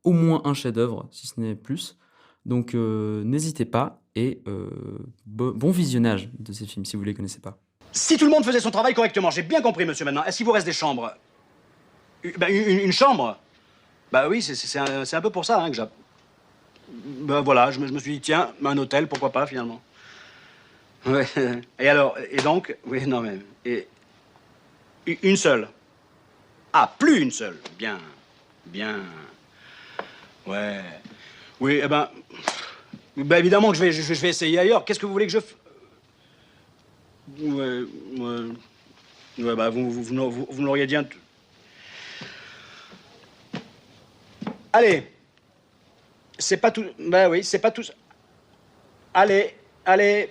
au moins un chef-d'œuvre, si ce n'est plus. Donc n'hésitez pas et bon visionnage de ces films si vous ne les connaissez pas. Si tout le monde faisait son travail correctement, j'ai bien compris, monsieur, maintenant. Est-ce qu'il vous reste des chambres? Une chambre? Bah oui, c'est un peu pour ça que j'ai... voilà, je me suis dit, tiens, un hôtel, pourquoi pas, finalement. Ouais. Et alors, et donc... Oui, non, mais... Et, une seule? Ah, plus une seule. Bien. Ouais. Oui, évidemment que je vais essayer ailleurs. Qu'est-ce que vous voulez que je... Ouais, vous me l'auriez dit... Allez. C'est pas tout... oui, c'est pas tout... Allez,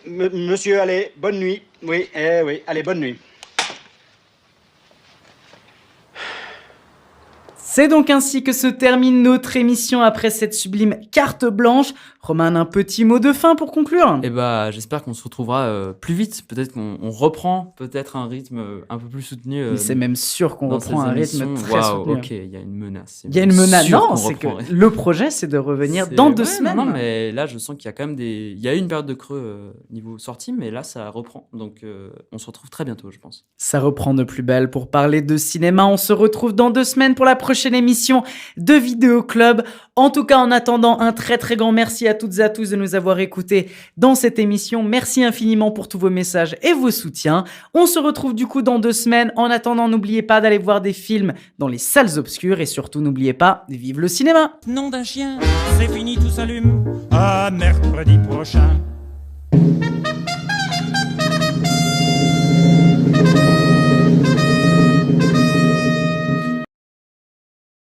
monsieur, allez, bonne nuit. Oui, oui, allez, bonne nuit. C'est donc ainsi que se termine notre émission après cette sublime carte blanche. Roman, un petit mot de fin pour conclure? J'espère qu'on se retrouvera plus vite. Peut-être qu'on reprend peut-être un rythme un peu plus soutenu. C'est même sûr qu'on reprend un rythme très soutenu. Ok, il y a une menace. Il y a une menace. Non, c'est que le projet, c'est de revenir dans 2 semaines. Non, mais là, je sens qu'il y a quand même Il y a eu une période de creux niveau sortie, mais là, ça reprend. Donc, on se retrouve très bientôt, je pense. Ça reprend de plus belle pour parler de cinéma. On se retrouve dans 2 semaines pour la prochaine émission de Vidéo Club. En tout cas, en attendant, un très très grand merci à toutes et à tous de nous avoir écoutés dans cette émission. Merci infiniment pour tous vos messages et vos soutiens. On se retrouve du coup dans 2 semaines. En attendant, n'oubliez pas d'aller voir des films dans les salles obscures et surtout n'oubliez pas, vive le cinéma. Nom d'un chien, c'est fini, tout s'allume. À mercredi prochain.